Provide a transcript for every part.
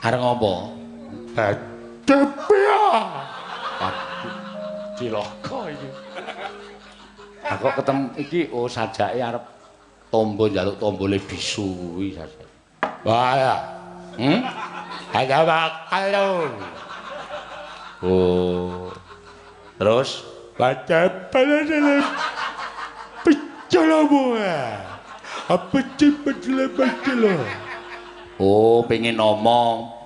Arep ngopo? Cepia. Aduh, cilaka iki. Aku ketemu iki sajake arep tombo njaluk tombole bisu kuwi sajake. Wah ya. Ada bakal. Oh. Terus Baca pada pecelamu. Apa pecela? oh, pengen ngomong.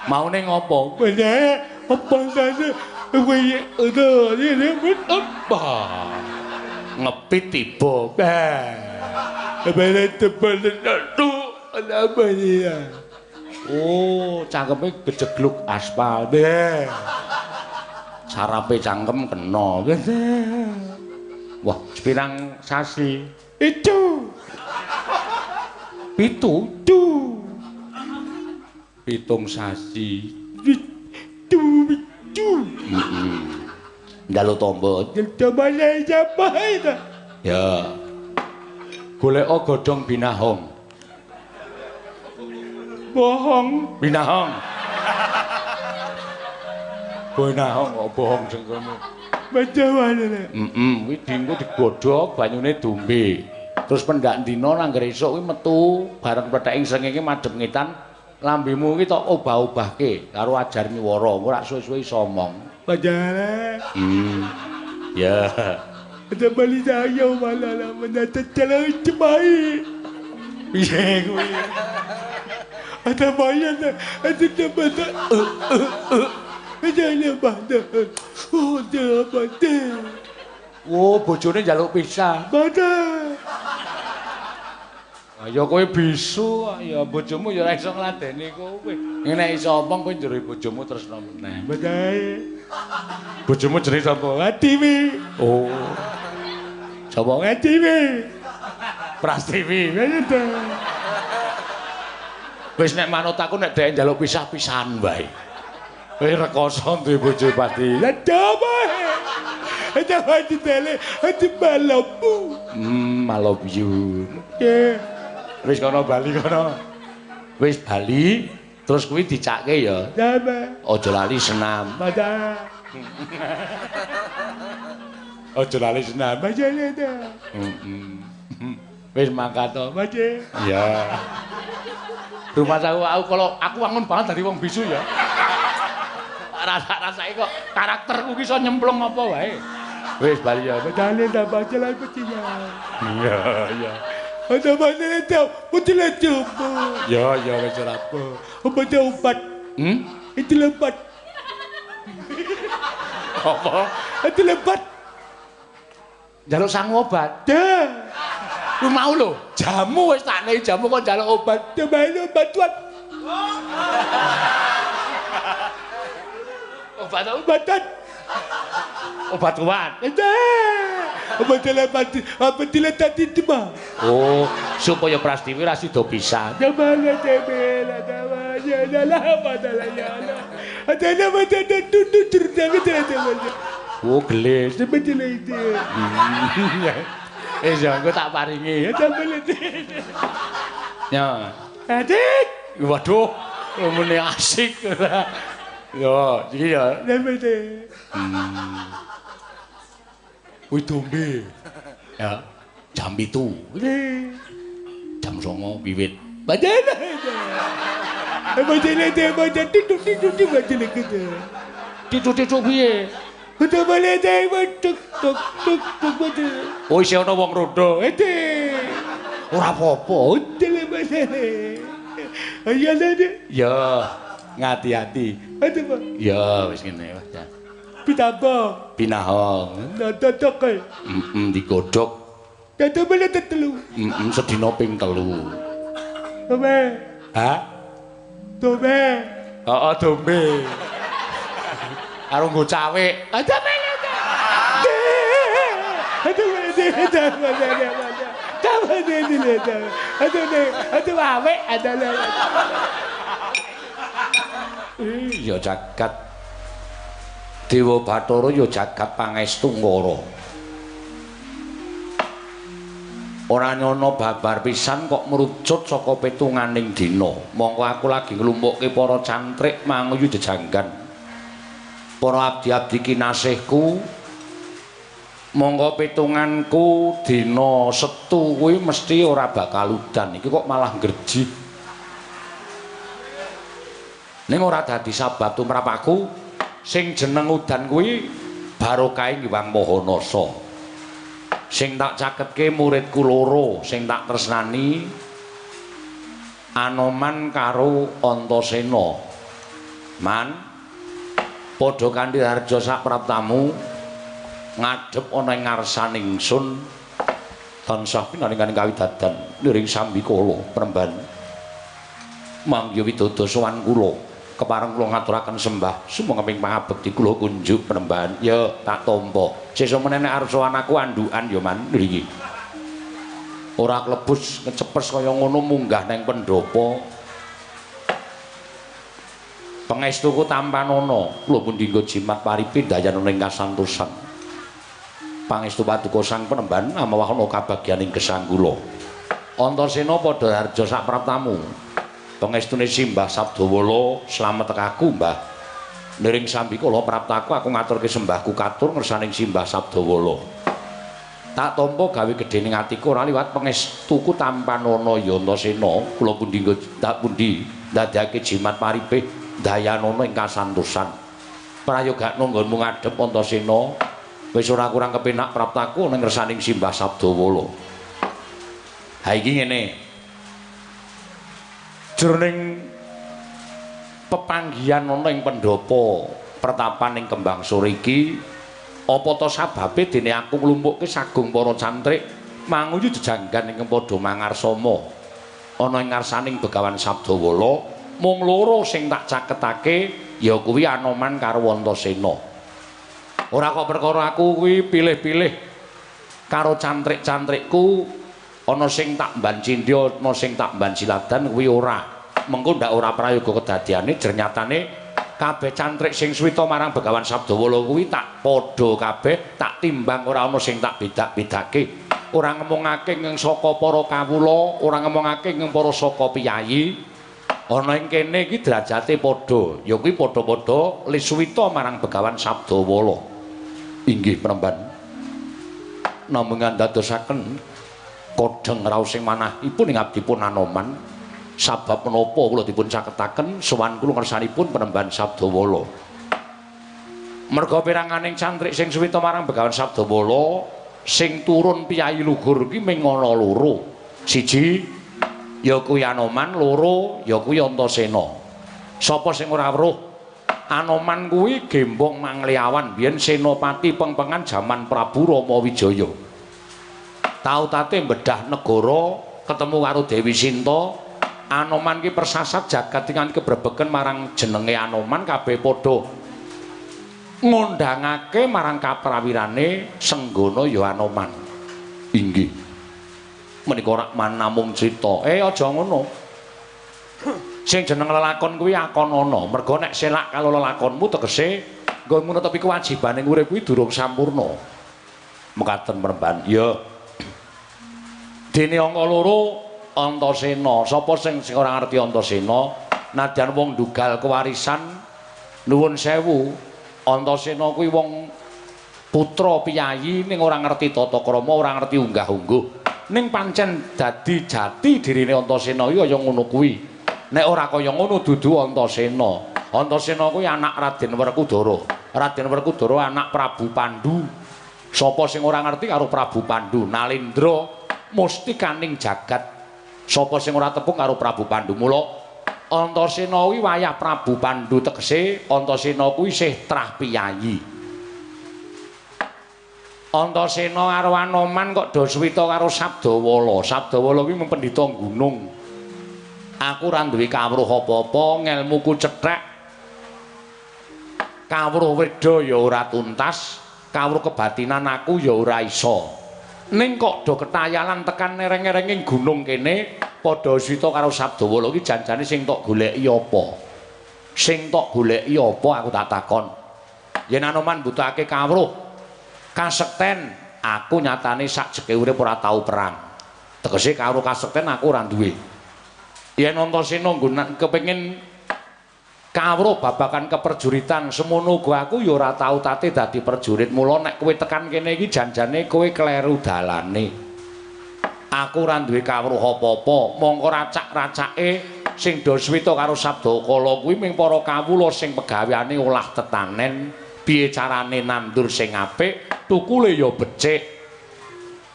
Mau ning ngopo? Benar, apa saja? Ini apa? Ngepit tiba. Benar tebal itu apa dia? Oh, cangkeme gejegluk aspal. Sarape cangkem kena. Wah, sepirang sasi. Itu. Pitu. Pitung sasi. Itu. Njaluk tombo. Coba siapa itu? Ya. Goleka godhong binahong. Bohong. Binahong. Binahong kok bohong sing kono. Baca mana? Kuwi dienggo digodhog banyune dombe. Terus pendak dina nangger esuk kuwi metu bareng pletheking srengenge madhep ngetan lambemu kuwi tok obah-obahke karo ajar nyiwara. Engko rak suwe-suwe iso omong. Baca. Ya. Ada balik saya malah mendapat jalan cepai. Piye kuwi? Ada bayar, ada dapat. Ada badan. Oh, ada badan. Oh, bojone njaluk pisah. Badan. Ya kowe bisu, ya bojomu ya ora iso ngladeni kowe. Nek iso omong kowe njero bojomu tresno meneh. Badan. Bojomu jenenge sapa? Atiwi. Oh. Sapa? Atiwi. Prastiwi. Badan. Wis nek manut aku nek dhek njaluk pisah-pisahan wae. Kowe rekoso duwe bojo pasti. Lah coba. Ada hati tele, hati malabu. I love you. Ya. Wis kono bali kono. Wis bali terus kuwi dicakke ya. Sama. Aja lali senam. Badan. Aja lali senam. Badan ada. Wis mangkat to. Badan. Ya. Rumah aku kalau aku wangun banget dari wong bisu ya. Rasa-rasake kok karakterku ki iso nyemplung apa wae. Wis bali ya. Badan ada baca lagi kecilnya. Iya, iya. Ada badan ada, betul coba. Ya, ya wis ora apa. Baca obat. Itu lebat. Apa? Itu lebat. Njaluk sangu obat. Dah. Lu mau lho, jamu wis tak nehi jamu kok njaluk obat. Coba itu bantuan. Obatan. Obat kuat. Obat lebat. Apa diletak di tempat? Oh, supaya Prastiwi ra sida pisah. Coba tebel, ada dalam adalah ya Allah. Ada nama ada tutur jangan ada. Oh, gelis. Sebetul itu. Ya, engko tak paringi. Coba Ya. Adik. Waduh, mene asik. Ya, iki ya. Namanya. Kuwi dombe. Ya, jam 7. Jam 09.00 wiwit. Badan ada. Badan ada, badan tidur badan kita. Titu-titu piye? Udah balik ada, tuk badan. Oh, isih ana wong rodo. Ada. Ora apa-apa. Udah lepas ada. Ayo ada. Ya, ngati-ati. Ada apa? Ya, wis ngene wis. Pitaba. Binahong. Nada tokai. Digodhog. Nada balik telu. Sedina ping 3. Tobe. Hah? Tobe. Heeh, dombe. Karo nggo cawik. Ada balik. Ada balik. Ada wawe, ada lele. Ya jagat Dewa Bathara ya jagat pangestu ngara. Ora nyono babar pisan kok merucut saka petunganing dina. Mongko aku lagi nglumpukke para cantrik manguyu jejanggan. Para abdi-abdi kinasihku, mongko petunganku dina Setu kuwi mesti ora bakal udan. Iki kok malah gerji. Ning ora dadi sabab tumrapaku sing jeneng udan kuwi barokah Hyang Mahanasa. Sing tak caketke muridku loro sing tak tresnani Anoman karo Antasena. Man padha kanthi harja sak praptamu ngadhep ana ing ngarsaning ingsun tansah pinaringaning kawidadan liring sambikala Premban. Mangya widodo sowan kula kepareng kula ngaturaken sembah sumangga pangabekti kula kunjuk Premban. Ya tak tampa. Sesuk meneh nek arep sowan aku andukan ya man mriki. Ora klebus ngecepes kaya ngono munggah nang pendopo. Pangestuku tampanana kula pun dinggo jimat paripe dayana ing kasantosan. Pangestu paduka Sang Penemban amawah ana kabagyaning gesang kula. Antasena padha harja sak praptamu. Pangestune Simbah Sabdawala slamet tekaku Mbah. Niring sambikala praptaku aku ngaturke sembahku katur ngersaning Simbah Sabdawala. Tak tampa gawe gedhening atiku ora liwat pangestuku tampanana ya Antasena kula pundi tak pundi ndadekake jimat paripe dayanana ing kasantosan. Prayogakno nggonmu ngadhep Antasena wis ora kurang kepenak praptaku ning ngersaning Simbah Sabdawala. Ha iki ngene. Jroning pepanggihan ana ing pendopo pertapan ing Kembang Sore iki apa ta sababe dene aku nglumpukke sagung para cantrik manguyu jejanggan ing padha mangarsama ana ing ngarsaning Begawan Sabdawala mung loro sing tak caketake ya kuwi Anoman karo Antasena. Ora kok perkara aku kuwi pilih-pilih karo cantrik-cantrikku ana sing tak mban cindya ana sing tak mban siladan kuwi ora. Mengko ndak ora prayoga kedadiane jernyatane kabeh cantrik sing suwita marang Begawan Sabdawala kuwi tak padha kabeh tak timbang ora ana sing tak bedak-bedake. Ora ngomongake ing saka para kawula, ora ngomongake ing para saka piyayi. Ana ing kene iki derajate padha, ya kuwi padha-padha lisuwita marang Begawan Sabdawala. Inggih Premban. Namung ndadosaken kodheng raos sing manahipun ing abdipun Anoman. Sabab menapa kula dipun caketaken sowan kula ngersanipun Penemban Sabdawala. Merga piranganing cantrik sing suwita marang Begawan Sabdawala sing turun piyayi lugur iki mung ana loro. Siji ya kuwi Anoman, loro ya kuwi Antasena. Sapa sing ora weruh? Anoman kuwi gembong Mangliawan biyen senopati pengpengan jaman Prabu Rama Wijaya. Tau tate mbedah negara ketemu karo Dewi Sinta. Anoman ki persasat jagat dengan kebrebeken marang jenenge Anoman kabeh padha ngundangake marang kaprawirane Senggana ya Anoman. Inggih. Menika rak namung crita. Aja ngono. Sing jeneng lelakon kuwi akonana. Merga nek selak karo lelakonmu tegese nggonmu netepi kewajibane urip kuwi durung sampurna. Mekaten Premban. Ya. Dene angka loro Antasena. Sapa sing ora ngerti Antasena? Nadyan wong ndugal kewarisan nuwun sewu. Antasena kuwi wong putra piyayi ning ora ngerti tata krama, ora ngerti unggah-ungguh. Ning pancen dadi jati dirine Antasena iki kaya ngono kuwi. Nek ora kaya ngono dudu Antasena. Antasena kuwi anak Raden Werkudara. Raden Werkudara anak Prabu Pandhu. Sapa sing ora ngerti karo Prabu Pandhu? Nalendra mustikaning jagat. Sapa sing ora tepung karo Prabu Pandhu? Mula Antasena kuwi wayah Prabu Pandhu tegese Antasena kuwi isih trah piyayi. Antasena karo Anoman kok do suwita karo Sabdawala. Sabdawala kuwi mung pendhita gunung. Aku ora duwe kawruh apa-apa, ngelmuku cethek. Kawruh weda ya ora tuntas, kawruh kebatinan aku ya ora iso. Ning kok do ketayalan tekan nereng-nerenging gunung kene padha sita karo Sabdawala iki janjane sing tok goleki apa? Sing tok goleki apa aku tak takon. Yen Anoman mbutuhake kawruh kasekten, aku nyatane sak jeke urip ora tau perang. Tegese karo kasekten aku ora duwe. Yen Antasena kepengin kawruh babakan keperjuritan semono uga aku ya ora tau tate dadi prajurit. Mula nek kowe tekan kene iki janjane kowe kleru dalane. Aku ora duwe kawruh apa-apa, mongko racak-racake sing do swita karo Sabdakala kuwi ming para kawula sing pegaweane olah tetanen, piye carane nandur sing apik, tukule ya becik.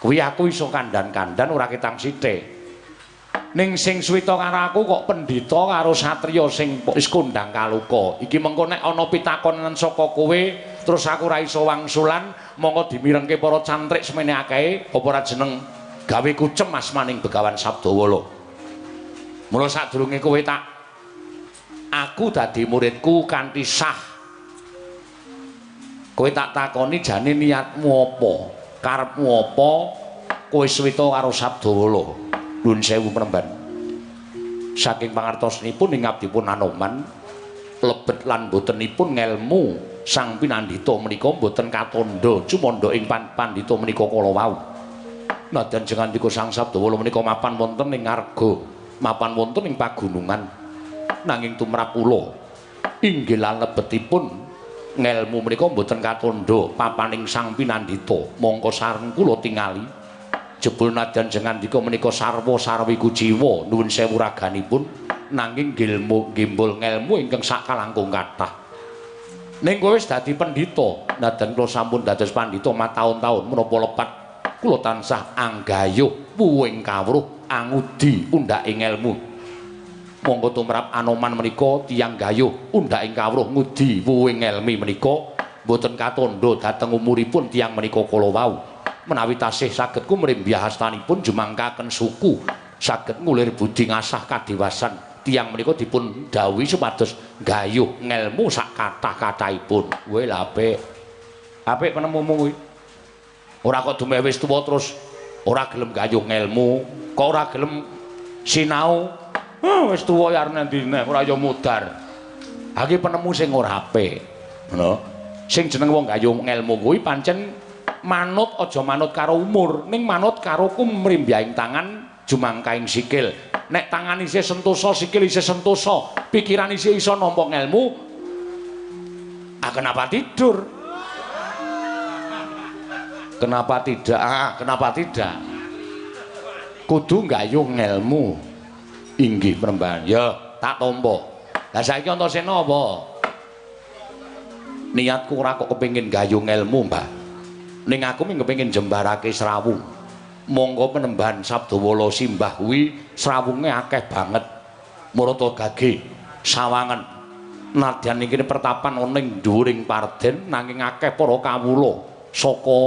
Kuwi aku iso kandhan-kandhan ora ketang sithik. Ning sing swita karo aku kok pendhita karo satriya sing wis kondang kaluka. Iki mengko nek ana pitakonan saka kowe terus aku ora iso wangsulan, mongko dimirengke para cantrik semene akeh apa ora jeneng gawe kucem asmaning Begawan Sabdawala. Mula sadurunge kowe aku dadi muridku kanthi sah. Kowe tak takoni jane niatmu apa? Karepmu apa? Kowe swita karo Sabdawala. Nuwun sewu Pramban. Saking pangertosanipun ing abdipun Anoman lebet lan botenipun ngelmu Sang Pinandhita menika boten katandha cumandha ing pandhita menika kala wau. Nadyan jengandika Sang Sabdawala menika mapan wonten ing Arga, mapan wonten ing pagunungan. Nanging tumrap kula inggih lan lebetipun ngelmu menika boten katandha papaning Sang Pinandhita. Mongko sareng kula tingali jebul nadyan jengandika menika sarwa sarwi kuciwa nuwun sewu raganipun nanging gimbul ngelmu ingkang sakalangkung kathah. Ning kowe wis dadi pendhita, nadyan kula sampun dados pandhita mataun-taun menapa lepat kula tansah anggayuh puwing kawruh angudi undhaking ngelmu. Monggo tumrap Anoman menika tiyang gayuh undhaking kawruh ngudi puwing ngelmi menika boten katandha dhateng umuripun tiyang menika kala wau. Menawi tasih saged kumrimbyah hastanipun jumangkaken suku saged ngulir budi ngasah kadewasan tiyang menika dipun dawuhi supados gayuh ngelmu sak kathah-kathahipun. Kowe lha apik penemumu kuwi ora kok dumeh wis tuwa terus ora gelem gayuh ngelmu, kok ora gelem sinau. Wis tuwa ya arep ndine ora ya mudar. Ha iki penemu sing ora apik ngono. Sing jeneng wong gayuh ngelmu kuwi pancen manut aja manut karo umur, ning manut karo kumrimbyahing tangan jumangkaing sikil. Nek tangan isih sentosa, sikil isih sentosa, pikiran isih iso nampa ngelmu, kenapa tidur? Kenapa tidak? Kenapa tidak? Kudu nggayuh ngelmu. Inggih Pramban. Ya, tak tampa. Lah saiki Antasena apa? Niatku ora kok kepengin gayuh ngelmu, Mbah. Ning aku mung kepengin jembarake srawung. Monggo Penembahan Sabdawala simbah kuwi srawunge akeh banget. Murata gage sawangen. Nadyan iki pertapan ana ing dhuwuring parden nanging akeh para kawula saka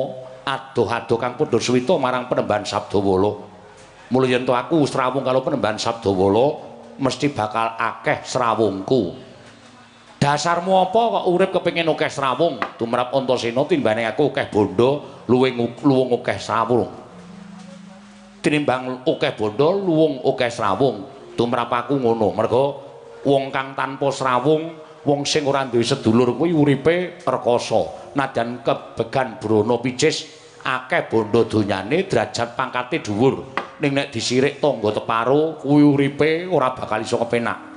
adoh-adoh kang padha suwita marang Penembahan Sabdawala. Mula yen to aku srawung karo Penembahan Sabdawala mesti bakal akeh srawungku. Dasarmu apa kok urip kepengin akeh srawung? Tumrap Antasena timbane aku akeh bondo luwung akeh srawung. Tinimbang akeh bondo luwung akeh srawung. Tumrap aku ngono. Mergo wong kang tanpa srawung, wong sing ora duwe sedulur kuwi uripe rekoso. Nadyan kebegan brana picis akeh bondo donyane derajat pangkate dhuwur. Ning nek disirik tangga teparo kuwi uripe ora bakal iso kepenak.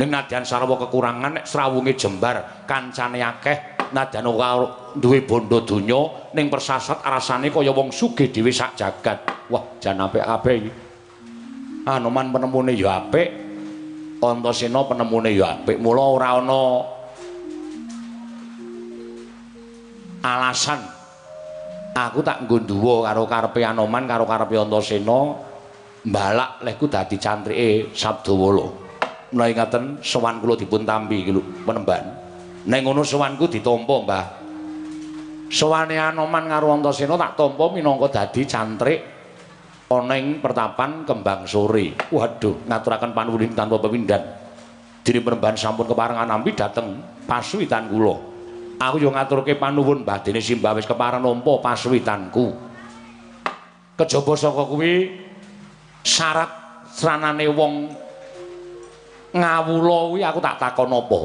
Ning nadyan sarwa kekurangan nek srawunge jembar kancane akeh nadyan ora duwe bondo donya ning persasat rasane kaya wong sugih dhewe sak jagat. Wah, jan apik-apik iki. Anoman penemune ya apik, Antasena penemune ya apik. Mula ora ana alasan aku tak nggo nduwa karo karepe Anoman karo karepe Antasena mbalak lehku dadi cantrike Sabdawala. Menawi ngaten sowan kula dipun tampi iki lho Penemban. Nek ngono sowanku ditampa, Mbah. Sowane Anoman karo Antasena tak tampa minangka dadi cantrik ana ing pertapan Kembang Sore. Waduh, ngaturaken panuwun tanpa pepindhan. Dene Penemban sampun keparengan nampi dhateng pasuwitan kula. Aku yo ngaturke panuwun, Mbah, dene simbah wis kepareng nampa pasuwitanku. Kejaba saka kuwi syarat sranane wong ngawula kuwi aku tak takon apa.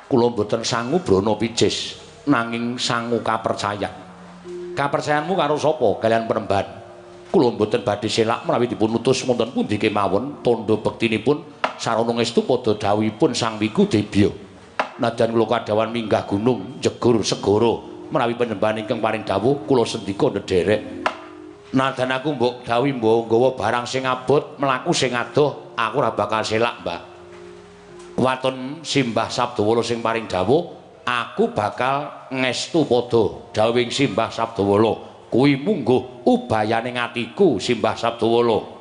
Kula mboten sangu brana picis, nanging sangu kapercayan. Kapercayanmu karo sapa? Kalian Penemban. kula mboten badhe selak menawi dipun utus wonten pundi kemawon tandha bektinipun sarana ngestu padha dawuhipun Sang Wiku Debya. Najan kula kadhawan minggah gunung jegur segara menawi penyembahan ingkang paring dawuh kula sendika ndederek. Najan aku mbok dawuhi nggawa barang sing abot mlaku sing adoh aku ora bakal selak, Mbah. Waton Simbah Sabdawala sing paring dawuh aku bakal ngestu padha dawuhing Simbah Sabdawala. Kuwi mungguh ubayane atiku Simbah Sabdawala.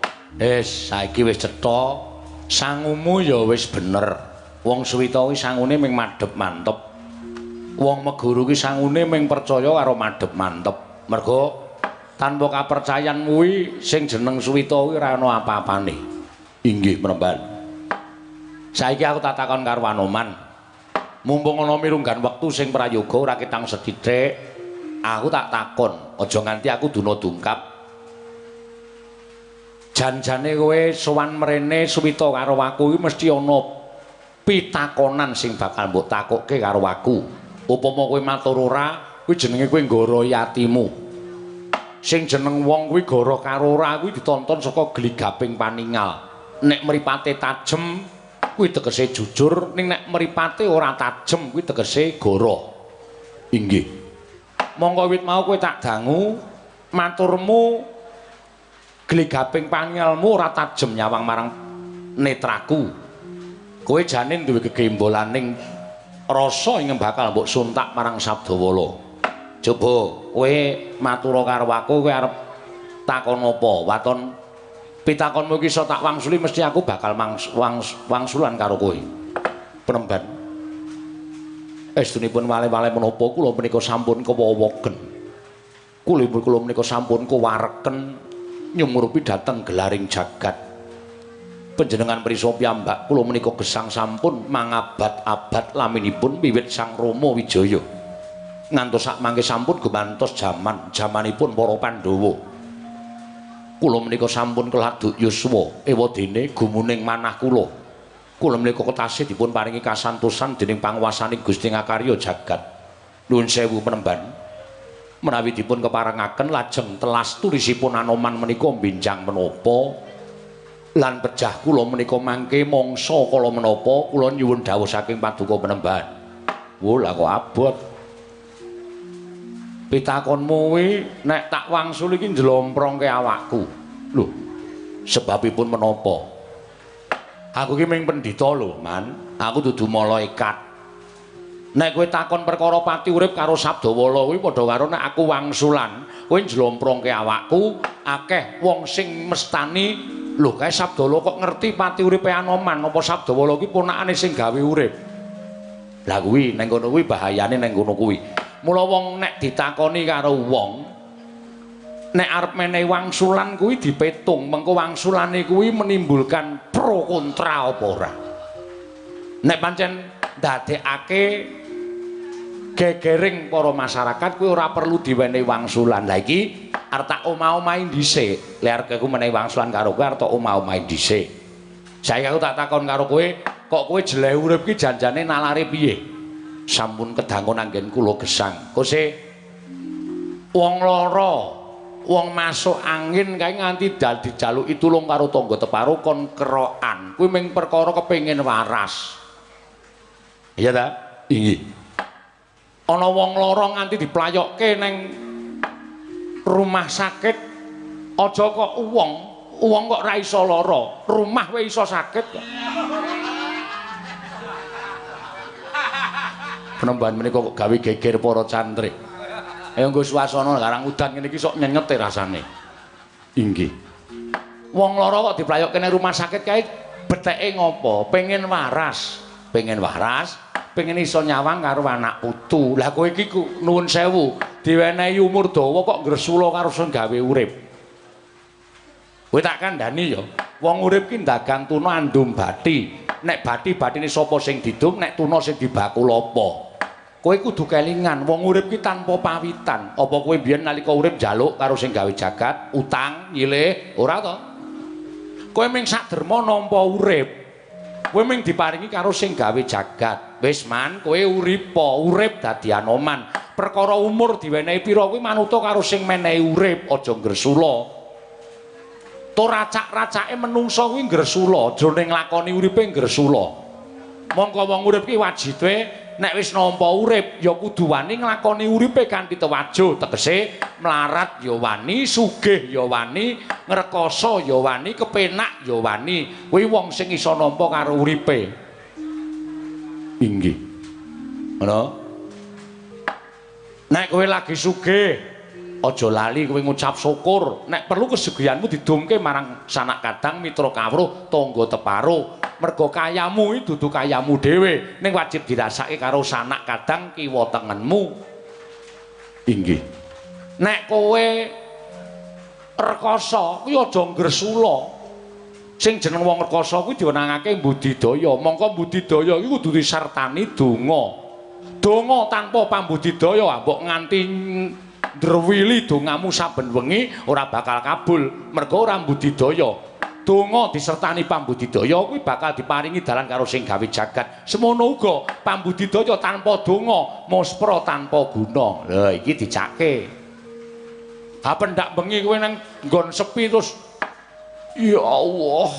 Saiki wis cetha, sangumu ya wis bener. Wong Suwita kuwi sangune ming madhep mantep. Wong Meguru kuwi sangune ming percaya karo madhep mantep. Mergo tanpa kapercayan kuwi sing jeneng Suwita kuwi ora ana apa-apane. Inggih, Mremban. Saiki aku tak takon karo Anoman. Mumpung ana mirunggan wektu sing prayoga ora ketang sethithik. Aku tak takon, aja nganti aku duna dungkap. Jan-jane kowe sowan mrene Suwita karo aku iki mesti ana pitakonan sing bakal mbok takokke karo aku. Upama kowe matur ora, kuwi jenenge kowe nggorohi atimu. Sing jeneng wong kuwi goro karo ora kuwi ditonton saka gligaping paningal. Nek mripate tajem kuwi tegese jujur, ning nek mripate ora tajem kuwi tegese goro. Inggih. Monggo wit mau kowe tak dangu maturmu gligaping pangingalmu ora tajem nyawang marang netraku. Kowe jane duwe gegembolaning rasa ing bakal mbok suntak marang Sabdawala. Coba kowe matura karo aku kowe arep takon apa? Waton pitakonmu iki iso tak wangsuli mesti aku bakal wangsulan karo kowe. Penemban estunipun wale-wale menapa kula menika sampun kewawoken. Kula menika sampun kuwareken nyumurupi dhateng gelaring jagat. Panjenengan prisa piyambak kula menika gesang sampun mangabad-abad laminipun wiwit Sang Rama Wijaya. Ngantos sak mangke sampun gumantos jamanipun para Pandhawa. Kula menika sampun keladuk yuswa ewadene gumuning manah kula. Kula menika ketasih dipun paringi kasantosan dening panguwasaning Gusti Ngakarya jagat. Nuwun sewu Penemban. Menawi dipun keparengaken lajeng telas tulisipun Anoman menika benjang menapa lan pejah kula menika mangke mangsa kala menapa kula nyuwun dawuh saking Paduka Penemban. Wo lha kok abot. Pitakonmu kuwi nek tak wangsul iki njlomprongke awakku. Lho, sebabipun menapa? Aku ki ming pendhita lho, Man. Aku dudu malaikat. Nek kowe takon perkara pati urip karo Sabdawala kuwi padha karo nek aku wangsulan, kowe njlomprongke awakku, akeh wong sing mestani, lho kae Sabdawala kok ngerti pati uripe Anoman, apa Sabdawala kuwi ponakane sing gawe urip. Lah kuwi ning kono kuwi bahayane ning kono kuwi. Mula wong nek ditakoni karo wong nek arep menehi wangsulan kuwi dipetung, mengko wangsulane kuwi menimbulkan pro kontra apa ora. Nek pancen ndadekake gegering para masyarakat kuwi ora perlu diwenehi wangsulan. Lah iki arep tak omah-omahi dhisik. Lek arep aku menehi wangsulan karo kowe arep tak omah-omahi dhisik. Saiki aku tak takon karo kowe, kok kowe jeleh urip ki janjane nalare piye? Sampun kedangun anggen kula gesang. Kose wong lara wong masuk angin kae nganti dadi jaluki tulung karo tangga teparo kon kerokan. Kuwi ming perkara kepengin waras. Iya ta? Inggih. Ana wong lara nganti diplayokke ning rumah sakit. Aja kok wong kok ora iso lara, rumah wae iso sakit kok. Penemban menika kok gawe geger para cantrik. Ayo nggo swasana karang udan ngene iki sok nyenyet rasane. Inggih. Wong lara kok diplayokke ning rumah sakit kae beteke ngopo? Pengen waras, pengen iso nyawang karo anak putu. Lah kowe iki nuwun sewu, diwenehi umur dawa kok gresula karo sing gawe urip. Kowe tak kandhani ya, wong urip ki dagang tuna andum bathi. Nek bathi-bathine sapa sing didum, nek tuna sing dibakul apa? Kowe kudu kelingan, wong urip ki tanpa pawitan. Apa kowe biyen nalika urip njaluk karo sing gawe jagat, utang, nyilih, ora to? Kowe ming saderma nampa urip. Kowe ming diparingi karo sing gawe jagat. Wis man, kowe urip dadi Anoman. Perkara umur diwenehi pira kuwi manuta karo sing menehi urip, aja gresula. To racak-racake menungsa kuwi ngresula, jroning nglakoni uripe ngresula. Mongko wong urip ki wajibe nek wis nampa urip ya kudu wani nglakoni uripe kanthi tewajo, tegese mlarat ya wani, sugih ya wani, ngrekoso ya wani, kepenak ya wani. Kuwi wong sing iso nampa karo uripe. Inggih. Ngono. Nek kowe lagi sugih aja lali kowe ngucap syukur. Nek perlu kesugihanmu didumke marang sanak kadang, mitra kawruh, tangga teparo. Mergo kayamu iki dudu kayamu dhewe, ning wajib dirasake karo sanak kadang kiwa tengenmu. Inggih. Nek kowe rekoso kuwi aja ngresula. Sing jeneng wong rekoso kuwi diwenangake mbudidaya. Mongko mbudidaya iki kudu disertani donga. Donga tanpa pambudidaya mbok nganti ndrewili dongamu saben wengi ora bakal kabul mergo ora mbudidaya. Donga disertani pambudidaya kuwi bakal diparingi dalan karo sing gawe jagat. Semono uga pambudidaya tanpa donga muspra tanpa guna. Lha iki dicake. Ha pendak bengi kowe nang nggon sepi terus ya Allah.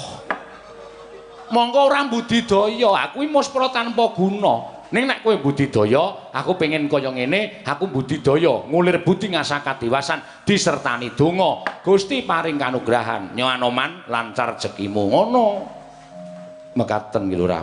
Mongko ora mbudidaya, aku iki muspra tanpa guna. Ning nek kowe budidaya, aku pengen kaya ngene, aku budidaya, ngulir budi ngasah kadewasan disertani donga. Gusti paring kanugrahan, nyoanoman lancar rezekimu. Ngono. Mekaten iki lho Ra.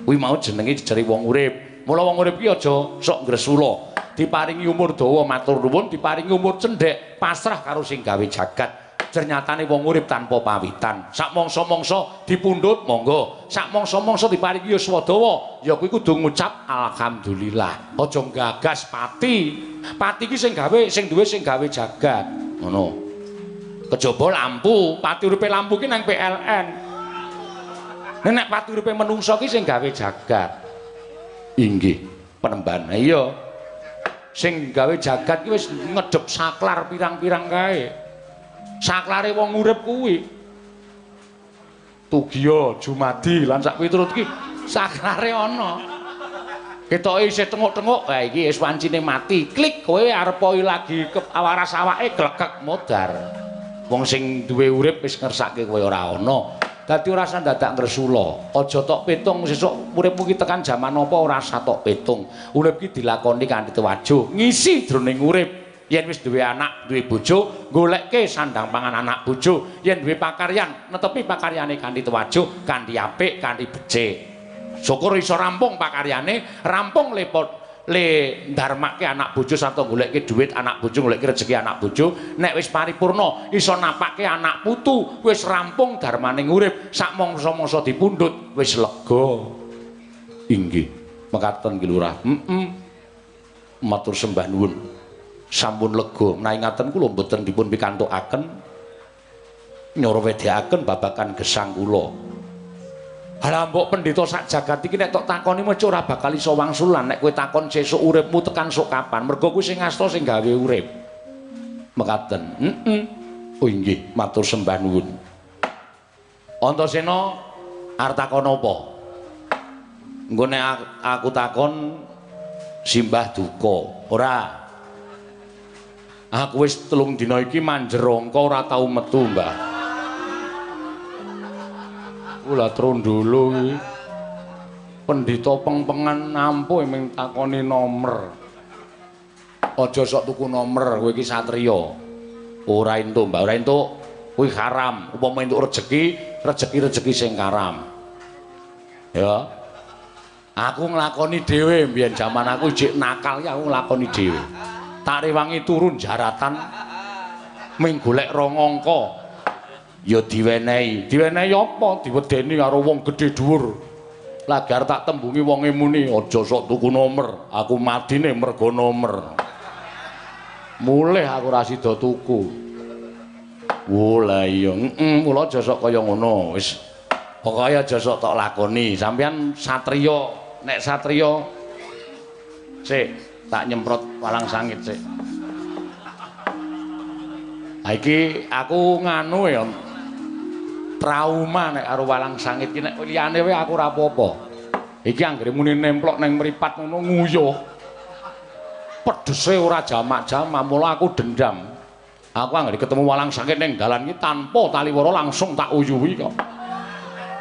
Kuwi mau jenenge jejeri wong urip. Mula wong urip ki aja sok ngresula. Diparingi umur dawa matur nuwun, diparingi umur cendhek, pasrah karo sing gawe jagat. Ternyatane wong urip tanpa pawitan. Sak mangsa-mangsa dipundhut monggo. Sak mangsa-mangsa diparingi yuswa dawa, ya kuwi kudu ngucap alhamdulillah. Aja gagas pati. Pati ki sing duwe sing gawe jagat. Ngono. Kejaba lampu, pati uripe lampu ki nang PLN. Nek pati uripe menungsa ki sing gawe jagat. Inggih, penemban. Iya. Sing gawe jagat ki wis ngedhep saklar pirang-pirang kae. Saklare wong urip kuwi Tugiya, Jumadi lan sak piturut ki saklare ana. Ketoke isih tenguk-tenguk, ha iki wis wancine mati. Klik kowe arep lagi awaras awake glegek modar. Wong sing duwe urip wis ngersake kowe ora ana. Dadi ora usah dadak ngresula. Aja tok petung sesuk uripmu ki tekan jaman apa ora usah tok petung. Urip ki dilakoni kanthi tewajo, ngisi jroning urip. Yen wis duwe anak, duwe bojo, goleke sandang pangan anak bojo. Yen duwe pakaryan, netepi pakaryane kanthi tewajo, kanthi apik, kanthi becik. Syukur iso rampung pakaryane, rampung le ndarmake anak bojo sarta goleke dhuwit anak bojo, goleke rejeki anak bojo. Nek wis paripurna, iso napake anak putu, wis rampung darmaning urip, sak mangsa-mangsa dipundhut, wis lega. Inggih, mekaten ki Lurah. Matur sembah nuwun. Sampun lega menawi ngaten kula mboten dipun pikantukaken nyuruh wedhaken babagan gesang kula. Halah mbok pendhita sak jagat iki nek tok takoni mesti ora bakal iso wangsulan nek kowe takon sesuk uripmu tekan sok kapan. Mergo kuwi sing ngasta sing gawe urip. Mekaten. Oh inggih, matur sembah nuwun. Antasena arep takon apa? Engko nek aku takon simbah duka. Ora. Aku wis 3 dina iki manjerangka ora tau metu, Mbah. Kula trondolo iki. Pendhita pengpengan nampu ming takoni nomer. Aja sok tuku nomer, kowe iki satriya. Ora entuk, Mbah, ora entuk. Kuwi haram. Upama entuk rezeki sing karam. Ya. Aku nglakoni dhewe mbiyen jaman aku jek nakal ya aku nglakoni dhewe. Tak rewangi turun jaratan ming golek 2 angka ya diwenehi apa diwedeni karo wong gedhe dhuwur lagar tak tembungi wonge muni aja sok tuku nomer aku madine mergo nomer mulih aku ora sida tuku lha iya mula aja sok kaya ngono wis pokoke aja sok tok lakoni sampeyan satriya nek satriya sik tak nyemprot walang sangit sik. Ha iki aku nganu ya trauma nek karo walang sangit iki nek liyane wae aku ora apa-apa. Iki anggere muni nemplok nang mripat ngono nguyuh. Pedhese ora jamak-jamak, mula aku dendam. Aku anggere ketemu walang sangit ning dalan iki tanpa taliwara langsung tak uyuhi kok.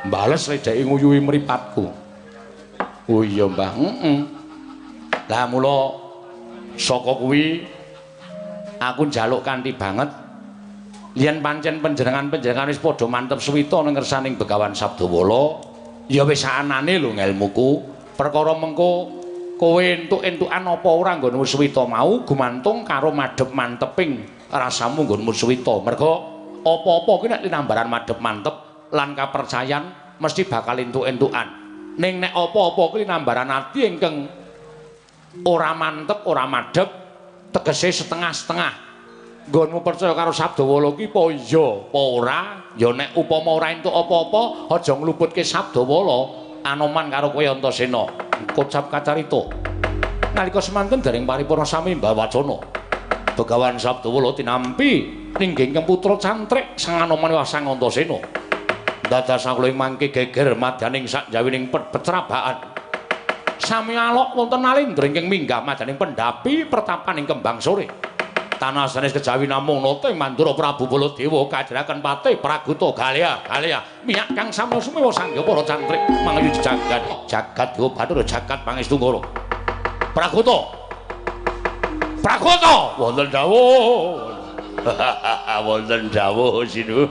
Bales ledeke nguyuhi mripatku. Oh iya, Mbah. Lah mula saka kuwi aku njaluk kanthi banget yen pancen panjenengan wis padha mantep suwita ning ngersaning Begawan Sabdawala, ya wis anane lho ngelmuku. Perkara mengko kowe entuk-entukan apa ora nggonmu suwita mau gumantung karo madhep manteping rasamu nggonmu suwita. Merga apa-apa kuwi nek linambaran madhep mantep lan kapercayan mesti bakal entuk-entukan. Ning nek apa-apa kuwi linambaran ati ingkang ora mantep, ora madhep, tegese setengah-setengah. Nggonmu percaya karo Sabdawala ki apa iya, apa ora? Ya nek upama ora entuk apa-apa, aja ngluputke Sabdawala. Anoman karo kowe Antasena. Kocap kacarita. Nalika semanten dereng paripurna sami Mbah Wacana. Begawan Sabdawala tinampi ninggih putra cantrik sang Anoman wa sang Antasena. Dados sakula mangke geger madyaning sak jawining pecrabaan. Sami alok wonten alindra ingkang minggah madyaning pendhapi pertapan ing Kembang Sore. Tanah sanes kejawi namung nate Mandura Prabu Baladewa kajeraken patih Praguta Galya miyak kang samya sumewa sangga para cantrik mangayu jagat Dewa Bathara jagat pangestu ngoro. Praguta wonten dawuh. Wonten dawuh sinu.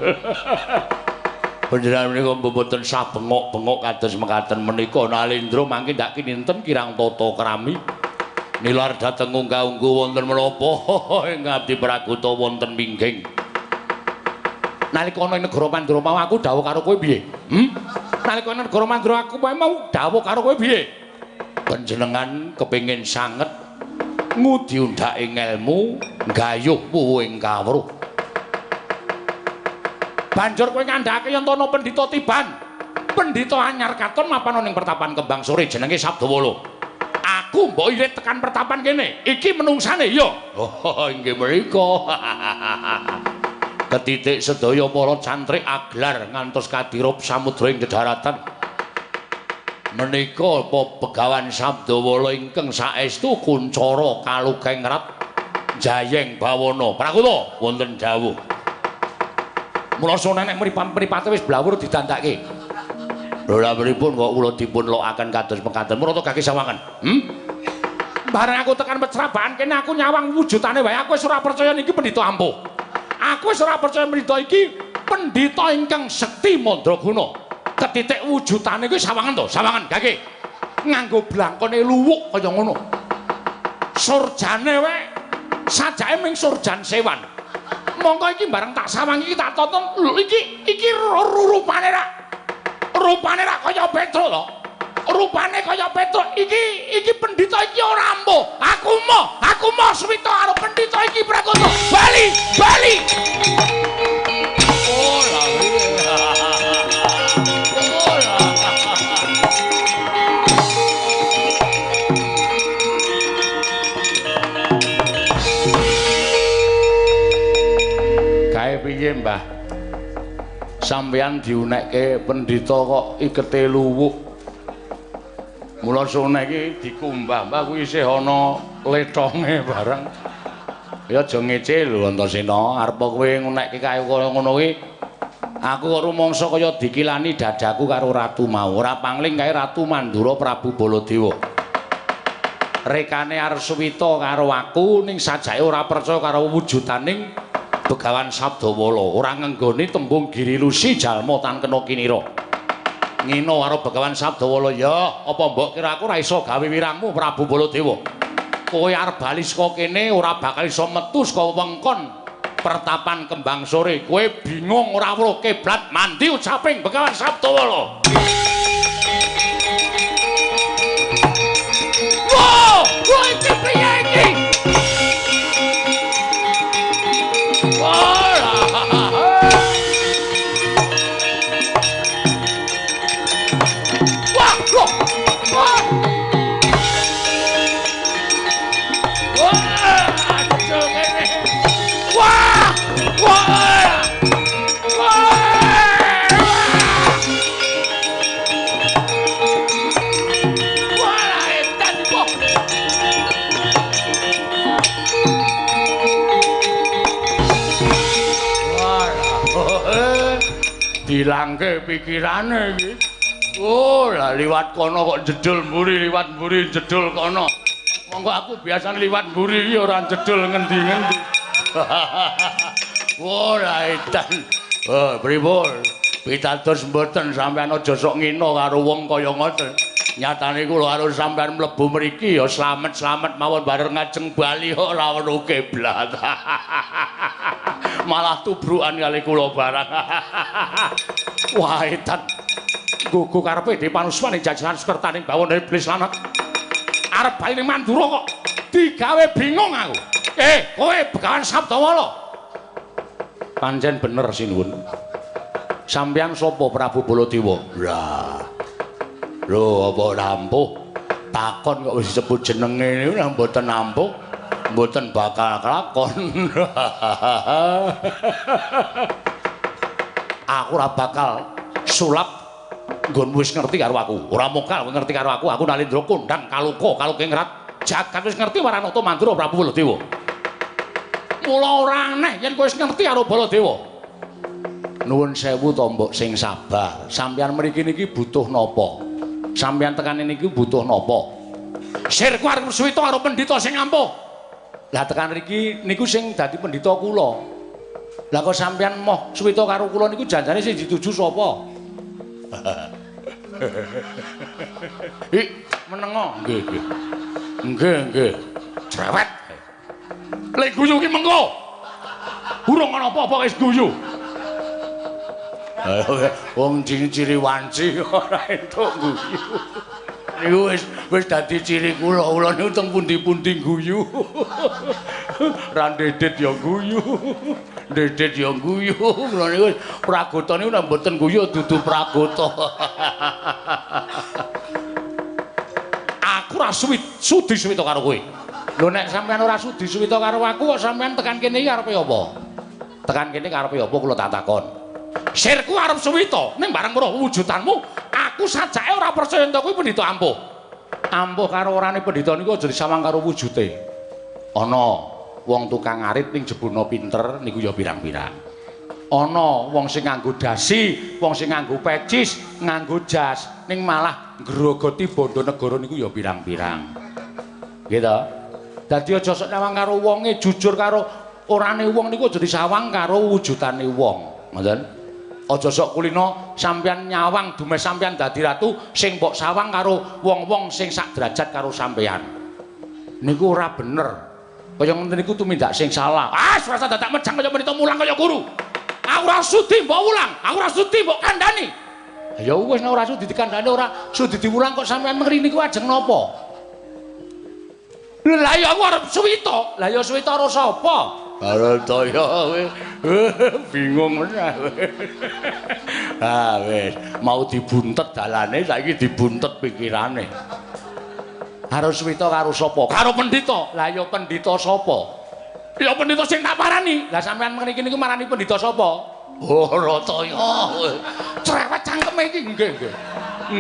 Panjenengan menika mboten sah bengok-bengok kados mekaten menika Nalendra mangke ndak kinten kirang tata krami. Nilar dhateng unggah-ungguh wonten menapa ing abdi Praguta wonten mingging. Nalika ana ing negara Mandura mau aku dawuh karo kowe piye? Nalika ana negara Mandura aku mau dawuh karo kowe piye? Panjenengan kepengin sanget ngudi undhake ngelmu, gayuh puwing kawruh. Banjur kowe ngandhake yen ana pendhita tiban. Pendhita anyar katon mapan ning pertapan Kembang Sore jenenge Sabdawala. Aku mbok irit tekan pertapan kene. Iki menungsane ya. Oh, inggih mriku. Ketitik sedaya para cantrik aglar ngantos kadirup samudra ing dedharatan. Menika Begawan Sabdawala ingkang saestu kuncara kalugengrat Jayeng Bawana. Prakuta wonten dawuh. Mula sonenek mripat-mripate wis blawur didandake. Lha pripun kok kula dipun lokaken kados mekaten menapa kaki sawangan? Bareng aku tekan pecrabaan kene aku nyawang wujudane wae aku wis ora percaya niki pendhita ampuh. Aku wis ora percaya pendhita iki pendhita ingkang sekti mandraguna. Ketitik wujudane kuwi sawangan to, sawangan kaki. Nganggo blangkone luwuk kaya ngono. Surjane wae sajake ming surjan sewan. Monggo iki bareng tak sawangi iki tak tonton iki rupane ra kaya Petro to. Rupane kaya Petro iki pendhita iki ora ampuh. Aku mau suwita karo pendhita iki Prakuta. Bali. Oh la. Kae piye, Mbah? Sampeyan diunekke pendhita kok ikete luwuk. Mula sone iki dikumbah, Mbah kuwi isih ana letonge bareng. Ya aja ngece lho Antasena, arep kowe ngunekke kaya ngono kuwi. Aku kok rumangsa kaya dikilani dadaku karo ratu mau. Ora pangling kae Ratu Mandura Prabu Baladewa. Rekane arep suwita karo aku ning sajake ora percaya karo wujudaning Begawan Sabdawala, ora ngenggoni tembung Giri Lusi jalma tan kena kinira. Ngino karo Begawan Sabdawala, ya apa mbok kira aku ora iso gawe wirangmu Prabu Baladewa. Kowe arep bali saka kene ora bakal iso metu saka wengkon pertapan Kembang Sore. Kowe bingung ora weruh kiblat mandi ucaping Begawan Sabdawala. Wah, iki piye iki? dilangke pikirane iki. Oh, lah liwat kono kok jedul mburi, liwat mburi jedul kono. Monggo aku biasane liwat mburi iki ora jedul ngendi-ngendi. Oh, lah edan. Oh, pripun? Pitados mboten sampean aja sok ngino karo wong kaya ngoten. Nyatane kula karo sampean mlebu mriki ya slamet-slamet mawon bareng ngajeng bali kok ora ono kiblat. Malah tubrukan kali kula barang. Wah, edan. Gugu karepe di panusman ing jajaran sekertaning bawon iblis lanat. Arep bali ning Mandura kok digawe bingung aku. Kowe Begawan Sabdawala. Pancen bener sinuwun. Sampeyan sapa Prabu Baladewa? Lah. Lho apa nampuh? Takon kok wis disebut jenenge niku nang mboten nampuh, mboten bakal kelakon. Aku ora bakal sulap nggon wis ngerti karo aku. Ora mokal ngerti karo aku. Aku Nalendra kondang kaluka kalukengrat. Jagat wis ngerti Waranata Mandura Prabu Baladewa. Mula ora aneh yen kowe wis ngerti karo Baladewa. Nuwun sewu to mbok sing sabar. Sampeyan mriki niki butuh napa? Sampeyan tekan niki butuh napa? Sirku arep suwita karo pendhita sing ampuh. Lah tekan mriki niku sing dadi pendhita kula. Lah kok sampeyan moh suwita karo kula niku janjane sing dituju sapa? Menengo. Nggih. Nggih. Cerewet. Lek guyu ki mengko. Urung ana apa-apa wis guyu. Wong ciri-ciri wanci ora entuk guyu. Niku wis dadi ciri kula. Kula niku teng pundi-pundi guyu. Ra ndedet ya guyu. Ndedet ya guyu. Kula niku pragota niku nek mboten guyu dudu pragota. Aku ora sudi suwita karo kowe. Lho nek sampean ora sudi suwita karo aku kok sampean tekan kene iki karepe apa? Tekan kene karepe apa kula tak takon. Sirku arep suwita ning bareng karo wujudanmu, aku sajake ora percaya ento kuwi pendhita ampuh. Ampuh karo orane pendhita niku aja disawang karo wujude. Ana wong tukang arit ning jebulna pinter niku ya pirang-pirang. Ana wong sing nganggo dasi, wong sing nganggo pecis, nganggo jas, ning malah ngrogoti bondo negara niku ya pirang-pirang. Nggih to? Dadi aja sok nyawang karo wonge, jujur karo orane wong niku aja disawang karo wujudane wong. Ngoten? Aja sok kulino sampeyan nyawang dumes sampeyan dadi ratu sing mbok sawang karo wong-wong sing sak derajat karo sampeyan. Niku ora bener. Kaya ngoten niku tumindak sing salah. Rasa dadak mejang kaya menita mulang kaya guru. Aku ora sudi mbok ulang, aku ora sudi mbok kandhani. Ya wis nek ora sudi dikandhani ora sudi diulang kok sampeyan mengri niku ajeng napa? Lah ya aku arep suwita. Lah ya suwita karo sapa? Karo Toyo bingung meneh. Wis mau dibuntet dalane saiki dibuntet pikirane. Harus suwita karo sapa? Karo pendhita. Lah ya pendhita sapa? Ya pendhita sing tak parani. Lah sampean mriki niku marani pendhita sapa? Oh, Rataya. Cerewet cangkeme iki.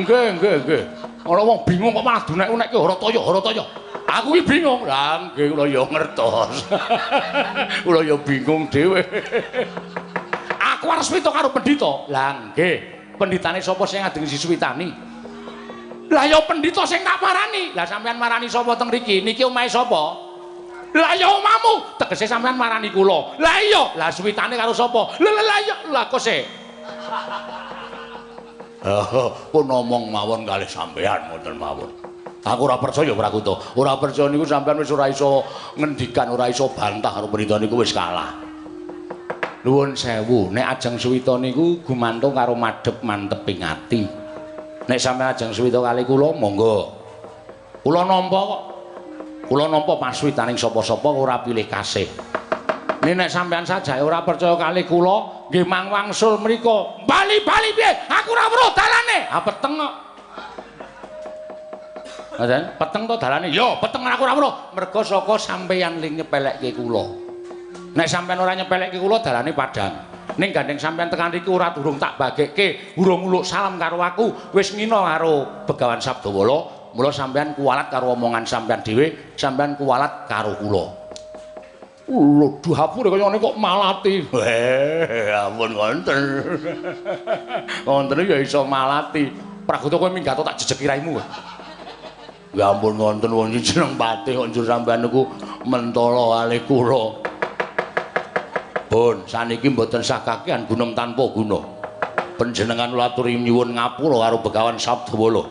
Nggih. Ora wong bingung kok malah dunek-unek ki Rataya. Aku iki bingung. Lah nggih kula ya ngertos. Kula ya bingung dhewe. Aku arep suwita karo pendhita. Lah nggih. Pendhitane sapa sing ngajeng disuwitani? Lah ya pendhita sing tak parani. Lah sampean marani sapa teng mriki? Niki omahe sapa? Lah ya omahmu. Tegese sampean marani kula. Lah iya. Lah suwitane karo sapa? Lah iya. Lah kok sik. Pun ngomong mawon kalih sampean ngoten mawon. Aku ora percaya Prakuta. Ora percaya niku sampean wis ora iso ngendikan, ora iso bantah karo pendhita niku wis kalah. Nuwun sewu, nek ajeng suwita niku gumantung karo madhep manteping ati. Nek sampean ajeng suwita kali kula, monggo. Kula nampa kok. Kula nampa paswitaning sapa-sapa ora pilih kasih. Nek sampean sajake ora percaya kali kula, nggih mangwangsul mriku. Bali-bali piye? Aku ora weruh dalane. Peteng kok. Ngoten, peteng to dalane? Ya, peteng aku ora weruh. Merga saka sampeyan ling nyepelekke kula. Nek sampeyan ora nyepelekke kula, dalane padhang. Ning gandeng sampeyan tekan iki ora durung tak bagekke, urung muluk salam karo aku, wis ngina karo Begawan Sabdawala. Mula sampeyan kuwalat karo omongan sampeyan dhewe, sampeyan kuwalat karo kula. Lho, hapure kaya ngene kok malati. Ampun wonten. Wonten ya iso malati. Pragoto kowe minggat tak jejeki raimu. Ya ampun wonten wong jeneng Patih kok njur sampean niku mentala kalih kula. Pun saniki mboten sah kakehan gunem tanpa guna. Panjenengan aturi nyuwun ngapura karo Begawan Sabdawala.